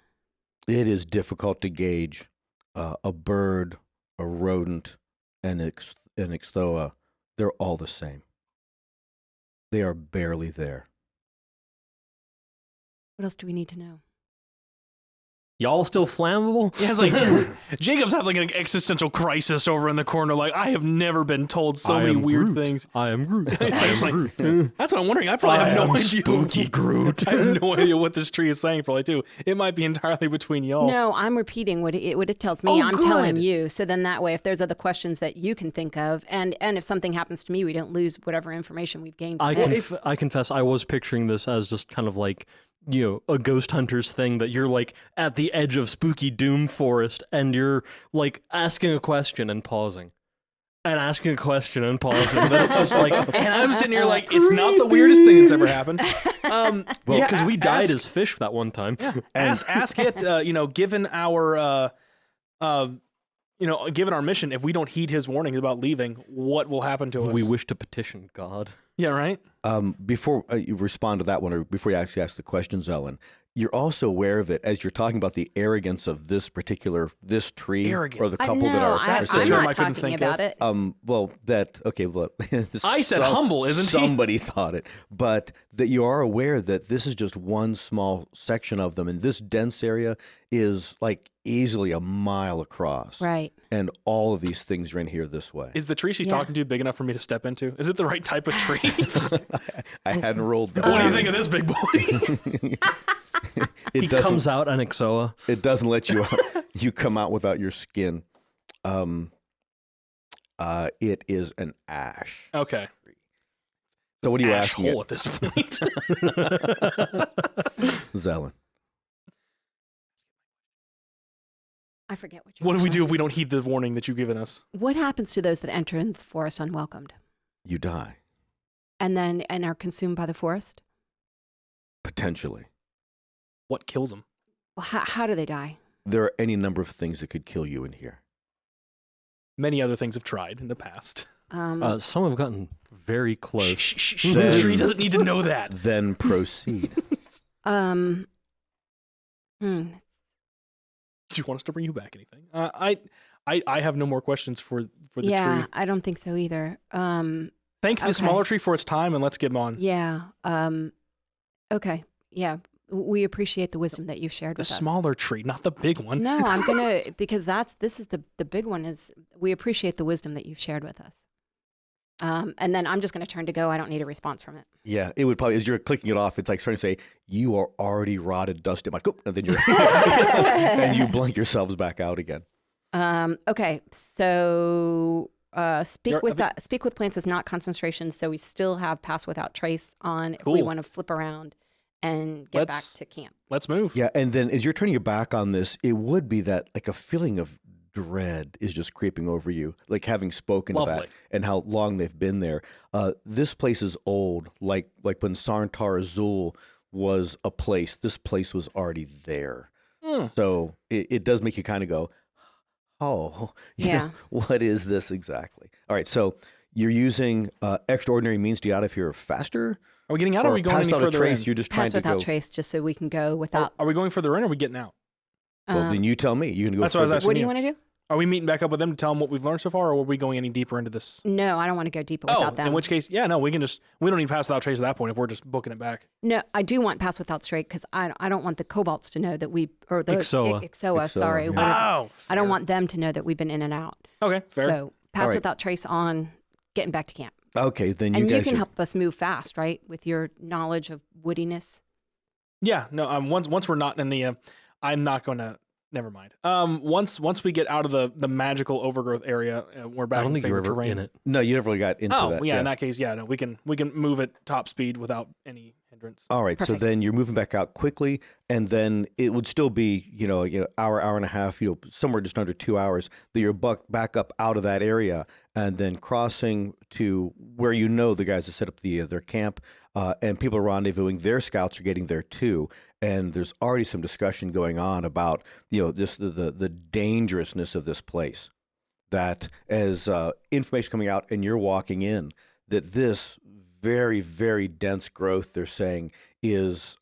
It is difficult to gauge. A bird, a rodent, an ixthoa, they're all the same. They are barely there. What else do we need to know? Y'all still flammable? Yeah, it's like Jacob's having like an existential crisis over in the corner. Like, I have never been told so many weird Groot. things. I am Groot. It's like, that's what I'm wondering. I probably have no idea. Spooky Groot. I have no idea what this tree is saying, probably, too. It might be entirely between y'all. No, I'm repeating what it tells me. Oh, I'm telling good. you. So then that way, if there's other questions that you can think of, and if something happens to me, we don't lose whatever information we've gained from it. I confess, I was picturing this as just kind of like a ghost hunter's thing that you're like at the edge of spooky doom forest and you're like asking a question and pausing. And asking a question and pausing. Then it's just like, and I'm sitting here like, it's not the weirdest thing that's ever happened. well, because we died as fish that one time. Yeah. Ask it. Given our, given our mission, if we don't heed his warnings about leaving, what will happen to us? We wish to petition God. Yeah, right. Before you respond to that one, or before you actually ask the questions, Ellen, you're also aware of it as you're talking about the arrogance of this tree or the couple that are. I'm the term I not couldn't talking think about of. it. I said humble, isn't he? Somebody thought it, but that you are aware that this is just one small section of them, and this dense area is like easily a mile across. Right. And all of these things are in here this way. Is the tree she's talking to big enough for me to step into? Is it the right type of tree? I hadn't rolled that. What do you think of this big boy? He comes out an Ixoa. It doesn't let you you come out without your skin. It is an ash. Okay. So what are you Ash asking hole it? at this point. Zelen. I forget what. What do we do if we don't heed the warning that you've given us? What happens to those that enter in the forest unwelcomed You die. and are consumed by the forest? Potentially. What kills them? Well, how do they die? There are any number of things that could kill you in here. Many other things have tried in the past. Some have gotten very close. Shh. The tree doesn't need to know that. Then proceed. Do you want us to bring you back anything? I have no more questions for the tree. I don't think so either. Thank the smaller tree for its time, and let's get on. Yeah. Okay. Yeah. We appreciate the wisdom that you've shared The with us. smaller tree, not the big one. No, I'm gonna because this is the big one. Is we appreciate the wisdom that you've shared with us. And then I'm just gonna turn to go. I don't need a response from it. Yeah, it would probably, as you're clicking it off, it's like starting to say, you are already rotted, dusted. Like, and then you're, and you blink yourselves back out again. Okay, so speak with plants is not concentration, so we still have pass without trace on if we Cool. want to flip around and get back to camp. Let's move. Yeah, and then as you're turning your back on this, it would be that like a feeling of dread is just creeping over you, like having spoken to that Lovely. and how long they've been there. This place is old, like when Sarntar Azul was a place. This place was already there, so it does make you kind of go, "Oh, Yeah. what is this exactly?" All right, so you're using extraordinary means to get out of here faster. Are we getting out or are we going past any out a further trace, in? you're just trying Pass to without go. trace, just so we can go without. Are we going further in or are we getting out? Well, then you tell me. You can go. That's what I was further. asking. What do you want to do? Are we meeting back up with them to tell them what we've learned so far, or are we going any deeper into this? No, I don't want to go deeper without them. In which case, yeah, no, we don't need pass without trace at that point if we're just booking it back. No, I do want pass without trace because I don't want the kobolds to know that we or the Ixoa, sorry. yeah. whatever. Oh, I don't want them to know that we've been in and out. Okay, fair. So pass right. without trace on getting back to camp. Okay, then you And guys you can are- help us move fast, right? With your knowledge of woodiness. Yeah, no. Once we're not in the, I'm not going to. Never mind. Once we get out of the magical overgrowth area, we're back. I don't in think you were favorite ever terrain. in it. No, you never really got into that. Yeah, in that case, yeah, no, we can move at top speed without any hindrance. All right, Perfect. so then you're moving back out quickly, and then it would still be, hour and a half, somewhere just under 2 hours that you're back up out of that area, and then crossing to where the guys have set up their camp, and people are rendezvousing. Their scouts are getting there too, and there's already some discussion going on about just the dangerousness of this place. That as information coming out, and you're walking in, that this very, very dense growth, they're saying, is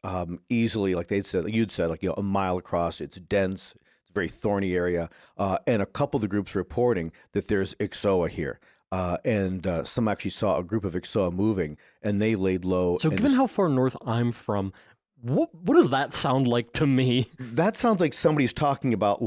easily, like you'd said, a mile across. It's dense. It's a very thorny area. And a couple of the groups reporting that there's Ixoa here. And some actually saw a group of Ixoa moving, and they laid low. So given how far north I'm from, what does that sound like to me? That sounds like somebody's talking about,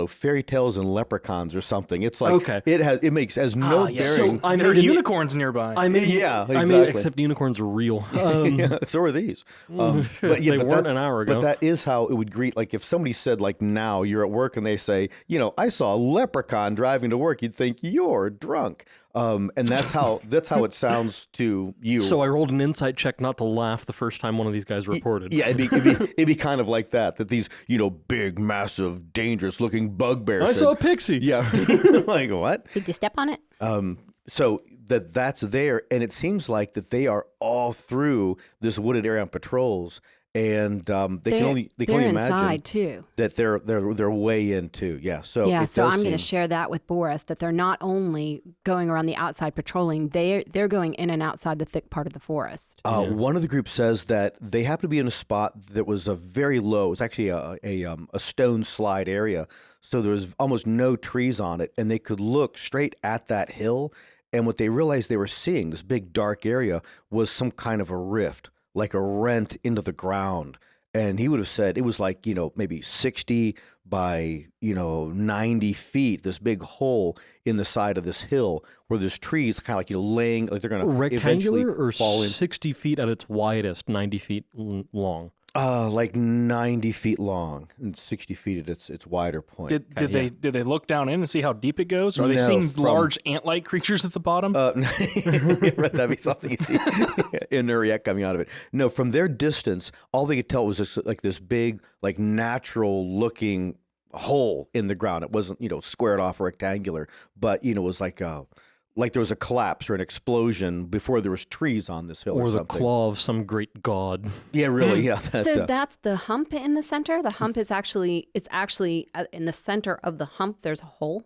fairy tales and leprechauns or something. It's like, Okay. it makes as no yes. bearing. So I There are made unicorns nearby. Yeah, I mean, exactly. except unicorns are real. Yeah, so are these. But They weren't an hour ago. But that is how it would greet. Like if somebody said, now you're at work and they say, I saw a leprechaun driving to work, you'd think you're drunk. And that's how it sounds to you. So I rolled an insight check not to laugh the first time one of these guys reported. Yeah, it'd be kind of like that these, big, massive, dangerous-looking bugbears. I saw a pixie. Yeah, like what? Did you step on it? So that's there, and it seems like that they are all through this wooded area on patrols, and they can only imagine inside too. that they're way in too. Yeah. So Yeah, it so does I'm going to seem- share that with Boris, that they're not only going around the outside patrolling, they're going in and outside the thick part of the forest. One of the groups says that they happen to be in a spot that was a very low. It's actually a stone slide area, so there was almost no trees on it, and they could look straight at that hill. And what they realized they were seeing, this big dark area, was some kind of a rift, like a rent into the ground. And he would have said it was like, maybe 60 by, 90 feet, this big hole in the side of this hill where there's trees kind of like, laying, like they're going to eventually Rectangular or fall in. 60 feet at its widest, 90 feet long? Like 90 feet long and 60 feet at its wider point. Did they look down in and see how deep it goes? Or are they No, seeing from- large ant-like creatures at the bottom? That'd be something you see in Uriek coming out of it. No, from their distance, all they could tell was just like this big, like natural looking hole in the ground. It wasn't, squared off or rectangular, but it was like there was a collapse or an explosion before there was trees on this hill or Or the something. claw of some great god. Yeah, really. Yeah. So that's the hump in the center. The hump is actually in the center of the hump. There's a hole.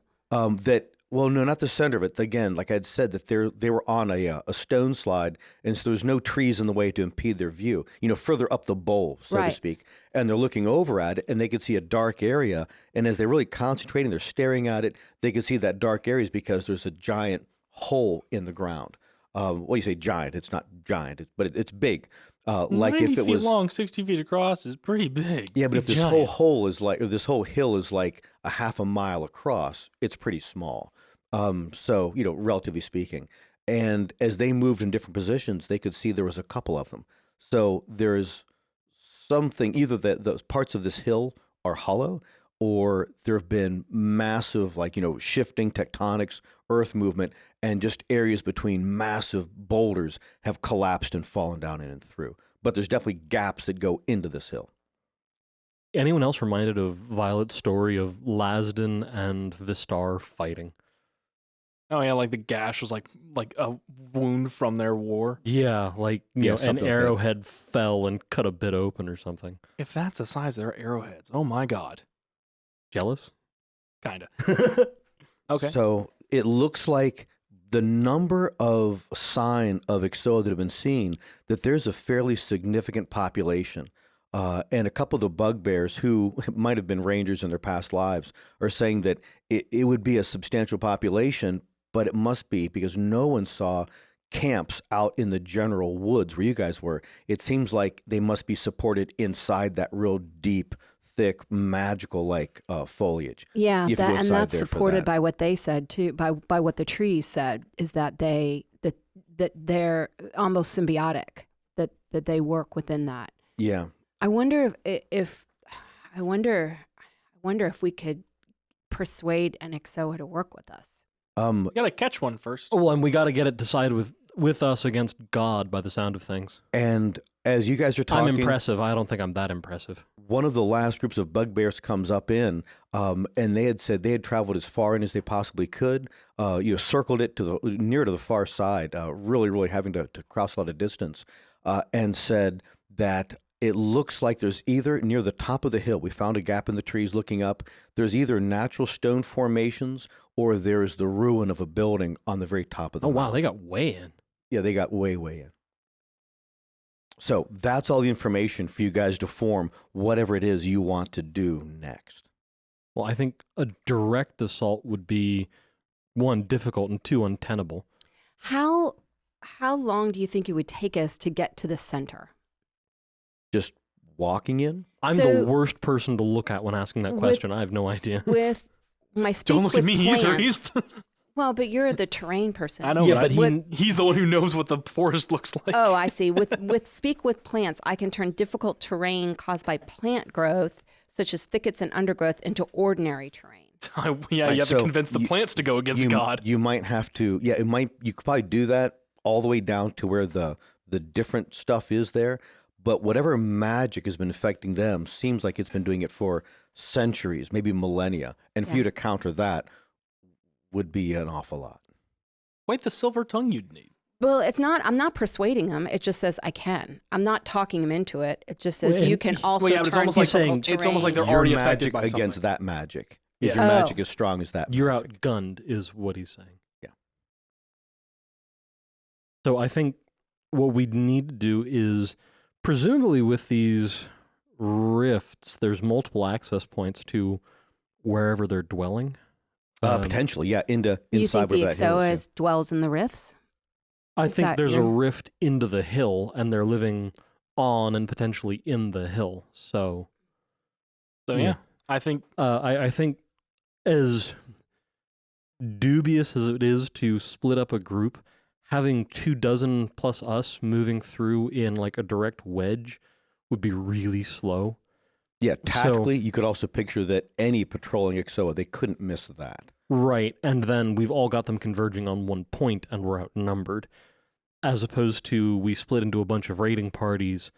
Well, no, not the center of it. Again, like I'd said, that they were on a stone slide, and so there's no trees in the way to impede their view. Further up the bowl, so to Right. speak, and they're looking over at it, and they could see a dark area. And as they're really concentrating, they're staring at it. They could see that dark area is because there's a giant hole in the ground. Well, you say giant. It's not giant, but it's big. Like 90 if it feet was long, 60 feet across is pretty big. Yeah, but if Big this giant. whole hole is like, if this whole hill is like a half a mile across, it's pretty small. So, relatively speaking. And as they moved in different positions, they could see there was a couple of them. So there's something, either that those parts of this hill are hollow, or there have been massive, like, shifting tectonics, earth movement, and just areas between massive boulders have collapsed and fallen down in and through. But there's definitely gaps that go into this hill. Anyone else reminded of Violet's story of Lasden and Vistar fighting? Oh yeah, like the gash was like a wound from their war. Yeah, like Yeah, an something like that. arrowhead fell and cut a bit open or something. If that's the size of their arrowheads, oh my god. Jealous? Kinda. Okay. So it looks like the number of sign of Ixoa that have been seen, that there's a fairly significant population. And a couple of the bugbears who might have been rangers in their past lives are saying that it would be a substantial population, but it must be because no one saw camps out in the general woods where you guys were. It seems like they must be supported inside that real deep, thick, magical like foliage. Yeah, You have to go and inside that's there for supported that. by what they said too, by what the trees said, is that that they're almost symbiotic, that they work within that. Yeah. I wonder if we could persuade an Ixoa to work with us. You gotta catch one first. Well, and we got to get it decided with us against God by the sound of things. And as you guys are talking, I'm impressive. I don't think I'm that impressive. one of the last groups of bugbears comes up in, and they had said they had traveled as far in as they possibly could. Circled it near to the far side, really having to cross a lot of distance, and said that it looks like there's either near the top of the hill, we found a gap in the trees looking up, there's either natural stone formations or there's the ruin of a building on the very top of the Oh, wow. mountain. They got way in. Yeah, they got way in. So that's all the information for you guys to form whatever it is you want to do next. Well, I think a direct assault would be, one, difficult, and two, untenable. How long do you think it would take us to get to the center? Just walking in? I'm So- the worst person to look at when asking that With- question. I have no idea. With my speak Don't look with at me either. plants- He's the, Well, but you're the terrain person. I know, Yeah, but but he's the one who knows what the forest looks like. Oh, I see. With speak with plants, I can turn difficult terrain caused by plant growth, such as thickets and undergrowth, into ordinary terrain. Yeah, Right, you have so to convince the plants to go against God. You might have to. Yeah, you could probably do that all the way down to where the different stuff is there. But whatever magic has been affecting them seems like it's been doing it for centuries, maybe millennia. And for Yeah. you to counter that would be an awful lot. Quite the silver tongue you'd need. Well, it's not. I'm not persuading him. It just says I can. I'm not talking him into it. It just says Well, you and can also Well, yeah, but it's turn almost like difficult it's almost like terrain. they're Your already magic affected by against something. that magic. Is Yeah. your Oh. magic as strong as that You're magic? outgunned, is what he's saying. Yeah. So I think what we need to do is, presumably with these rifts, there's multiple access points to wherever they're dwelling. Potentially, yeah, Do you inside think the where that hill is. Ixoa dwells in the rifts? I Is think that there's a your- rift into the hill, and they're living on and potentially in the hill. So So Yeah. yeah, I think I think as dubious as it is to split up a group, having 24 plus us moving through in like a direct wedge would be really slow. Yeah, So- tactically, you could also picture that any patrolling Ixoa, they couldn't miss that. Right, and then we've all got them converging on one point and we're outnumbered. As opposed to we split into a bunch of raiding parties,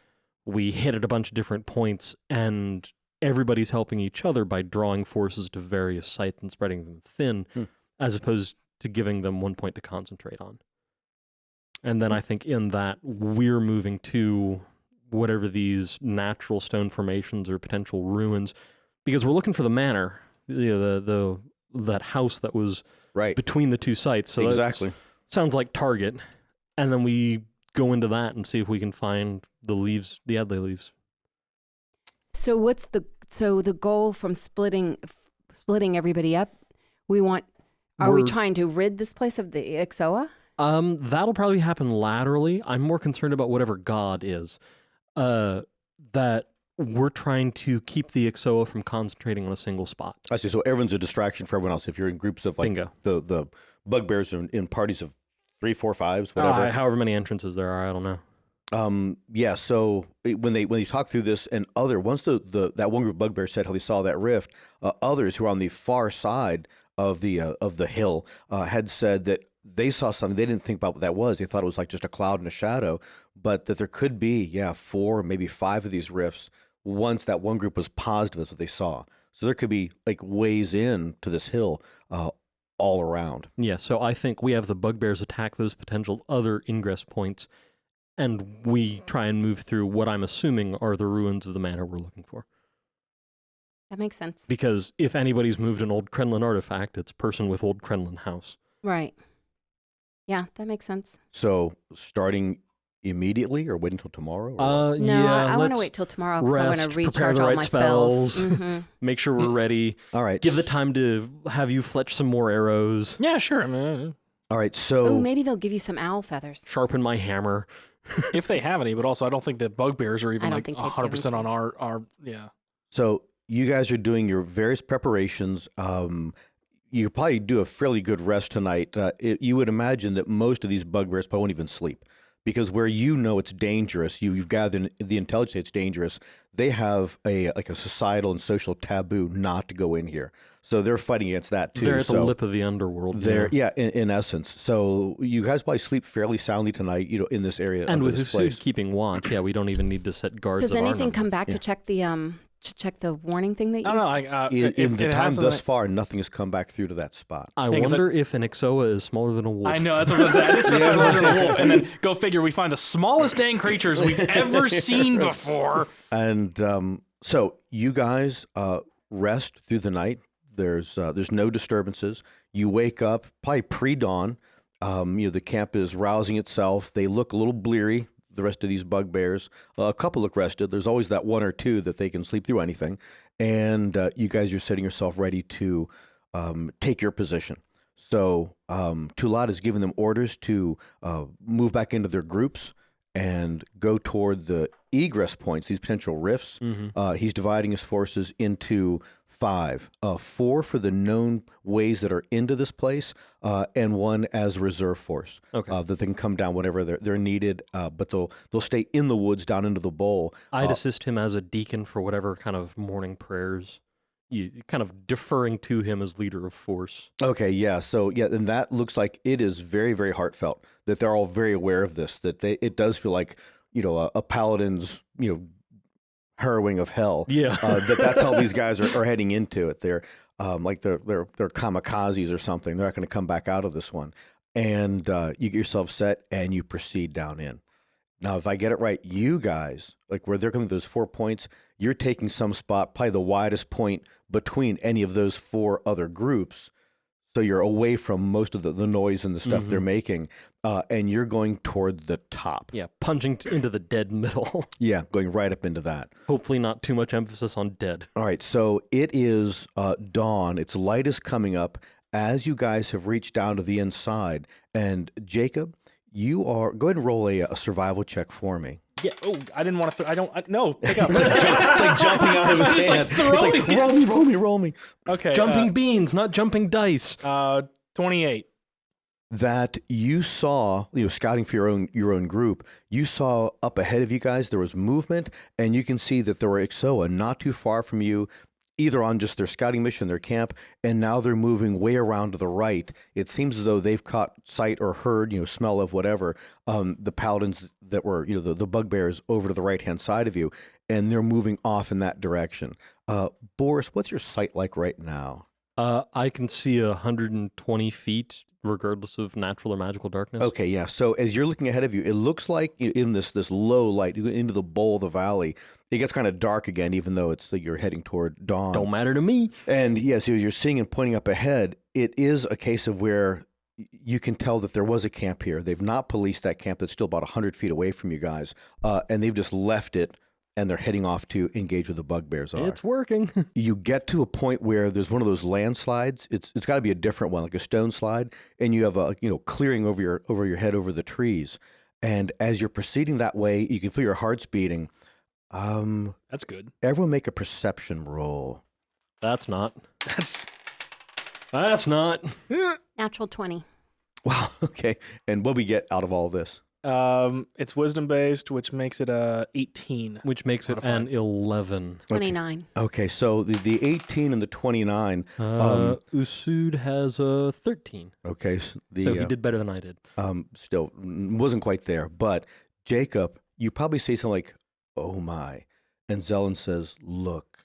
we hit at a bunch of different points, and everybody's helping each other by drawing forces to various sites and spreading them thin, as opposed to giving them one point to concentrate on. And then I think in that, we're moving to whatever these natural stone formations or potential ruins, because we're looking for the manor, that house that was Right. between the two sites. So Exactly. sounds like target. And then we go into that and see if we can find the leaves, the Adlai leaves. So what's the goal from splitting everybody up? Are we We're- trying to rid this place of the Ixoa? That'll probably happen laterally. I'm more concerned about whatever god is. That we're trying to keep the Ixoa from concentrating on a single spot. I see. So everyone's a distraction for everyone else. If you're in groups of like Bingo. the bugbears in parties of 3, 4, 5s, whatever. However many entrances there are, I don't know. Yeah. So when they talk through this, and once that one group of bugbears said how they saw that rift, others who are on the far side of the hill had said that they saw something. They didn't think about what that was. They thought it was like just a cloud and a shadow, but that there could be 4, maybe 5 of these rifts. Once that one group was positive, that's what they saw. So there could be like ways in to this hill all around. Yeah, so I think we have the bugbears attack those potential other ingress points, and we try and move through what I'm assuming are the ruins of the manor we're looking for. That makes sense. Because if anybody's moved an old Kremlin artifact, it's person with old Kremlin house. Right. Yeah, that makes sense. So starting immediately or wait until tomorrow? Or No, yeah, I want let's to wait till tomorrow because I want to rest, prepare recharge the all right my spells. spells. Mhm. make sure we're ready. all right. Give the time to have you fletch some more arrows, yeah, sure. I mean, All right. So Oh, maybe they'll give you some owl feathers. sharpen my hammer. if they have any, but also I don't think that bugbears are I even don't like think they've 100% given on our yeah. So you guys are doing your various preparations. You could probably do a fairly good rest tonight. You would imagine that most of these bugbears probably won't even sleep because where it's dangerous, you've gathered the intelligence it's dangerous. They have a societal and social taboo not to go in here, so they're fighting against that too. They're at the So lip of the underworld. they're in essence. So you guys probably sleep fairly soundly tonight. In this area And of with this Usud place. keeping watch, we don't even need to set guards. Does of our anything number. come back Yeah. to check the warning thing that you I don't know. said? Like, In if the it time has thus something- far, nothing has come back through to that spot. I Yeah, 'cause wonder if an Ixoa is smaller than a wolf. I know, that's what I was saying. It's supposed to be larger than a wolf. And then go figure, we find the smallest dang creatures we've ever seen before. And so you guys rest through the night. There's no disturbances. You wake up probably pre-dawn. The camp is rousing itself. They look a little bleary. The rest of these bugbears, a couple look rested. There's always that one or two that they can sleep through anything. And you guys are setting yourself ready to take your position. So Tulat has given them orders to move back into their groups and go toward the egress points, these potential rifts. He's dividing his forces into 5, 4 for the known ways that are into this place, and 1 as reserve force. Okay. That they can come down whenever they're needed, but they'll stay in the woods down into the bowl. I'd assist him as a deacon for whatever kind of morning prayers you kind of deferring to him as leader of force. Okay, yeah. So yeah, and that looks like it is very, very heartfelt that they're all very aware of this. That it does feel like a paladin's harrowing of hell. Yeah. That's how these guys are heading into it. They're like they're kamikazes or something. They're not going to come back out of this one. And you get yourself set and you proceed down in. Now, if I get it right, you guys, like where they're coming to those 4 points, you're taking some spot, probably the widest point between any of those 4 other groups. So you're away from most of the noise and the stuff they're making, and you're going toward the top. Yeah, punching into the dead middle. Yeah, going right up into that. Hopefully not too much emphasis on dead. All right, so it is dawn. Its light is coming up as you guys have reached down to the inside. And Jacob, you are, go ahead and roll a survival check for me. Yeah. Oh, I didn't want to. No, pick up. It's like jumping out of his Just hand. like It's like, roll me, roll me. Okay. Jumping beans, not jumping dice. 28. That you saw, scouting for your own group, you saw up ahead of you guys, there was movement, and you can see that there were Ixoa not too far from you, either on just their scouting mission, their camp, and now they're moving way around to the right. It seems as though they've caught sight or heard, smell of whatever, the paladins that were, the bugbears over to the right-hand side of you, and they're moving off in that direction. Boris, what's your sight like right now? I can see 120 feet, regardless of natural or magical darkness. Okay, yeah. So as you're looking ahead of you, it looks like in this low light, into the bowl of the valley, it gets kind of dark again, even though it's you're heading toward dawn. Don't matter to me. And yes, you're seeing and pointing up ahead. It is a case of where you can tell that there was a camp here. They've not policed that camp that's still about 100 feet away from you guys, and they've just left it, and they're heading off to engage with the bugbears. It's working. You get to a point where there's one of those landslides. It's got to be a different one, like a stone slide, and you have a clearing over your head over the trees. And as you're proceeding that way, you can feel your heart's beating. That's good. Everyone make a perception roll. That's not. That's not. Natural 20. Wow. Okay. And what we get out of all this? It's wisdom based, which makes it 18. Which makes it an 11. 29. Okay. So the 18 and the 29. Usud has a 13. Okay. So he did better than I did. Still wasn't quite there. But Jacob, you probably say something like, "Oh my," and Zelen says, "Look,"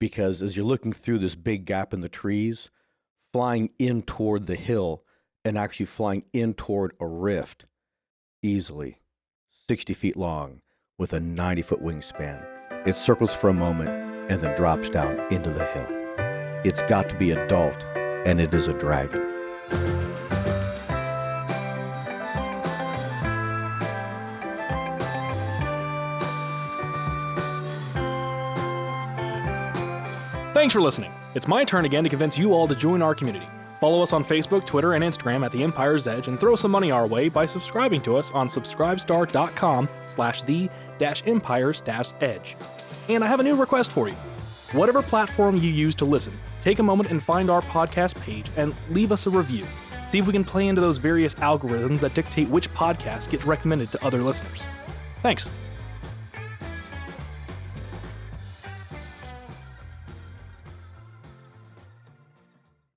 because as you're looking through this big gap in the trees, flying in toward the hill and actually flying in toward a rift, easily 60 feet long with a 90-foot wingspan. It circles for a moment and then drops down into the hill. It's got to be adult, and it is a dragon. Thanks for listening. It's my turn again to convince you all to join our community. Follow us on Facebook, Twitter, and Instagram at The Empire's Edge, and throw some money our way by subscribing to us on subscribestar.com/the-empires-edge. And I have a new request for you. Whatever platform you use to listen, take a moment and find our podcast page and leave us a review. See if we can play into those various algorithms that dictate which podcast gets recommended to other listeners. Thanks.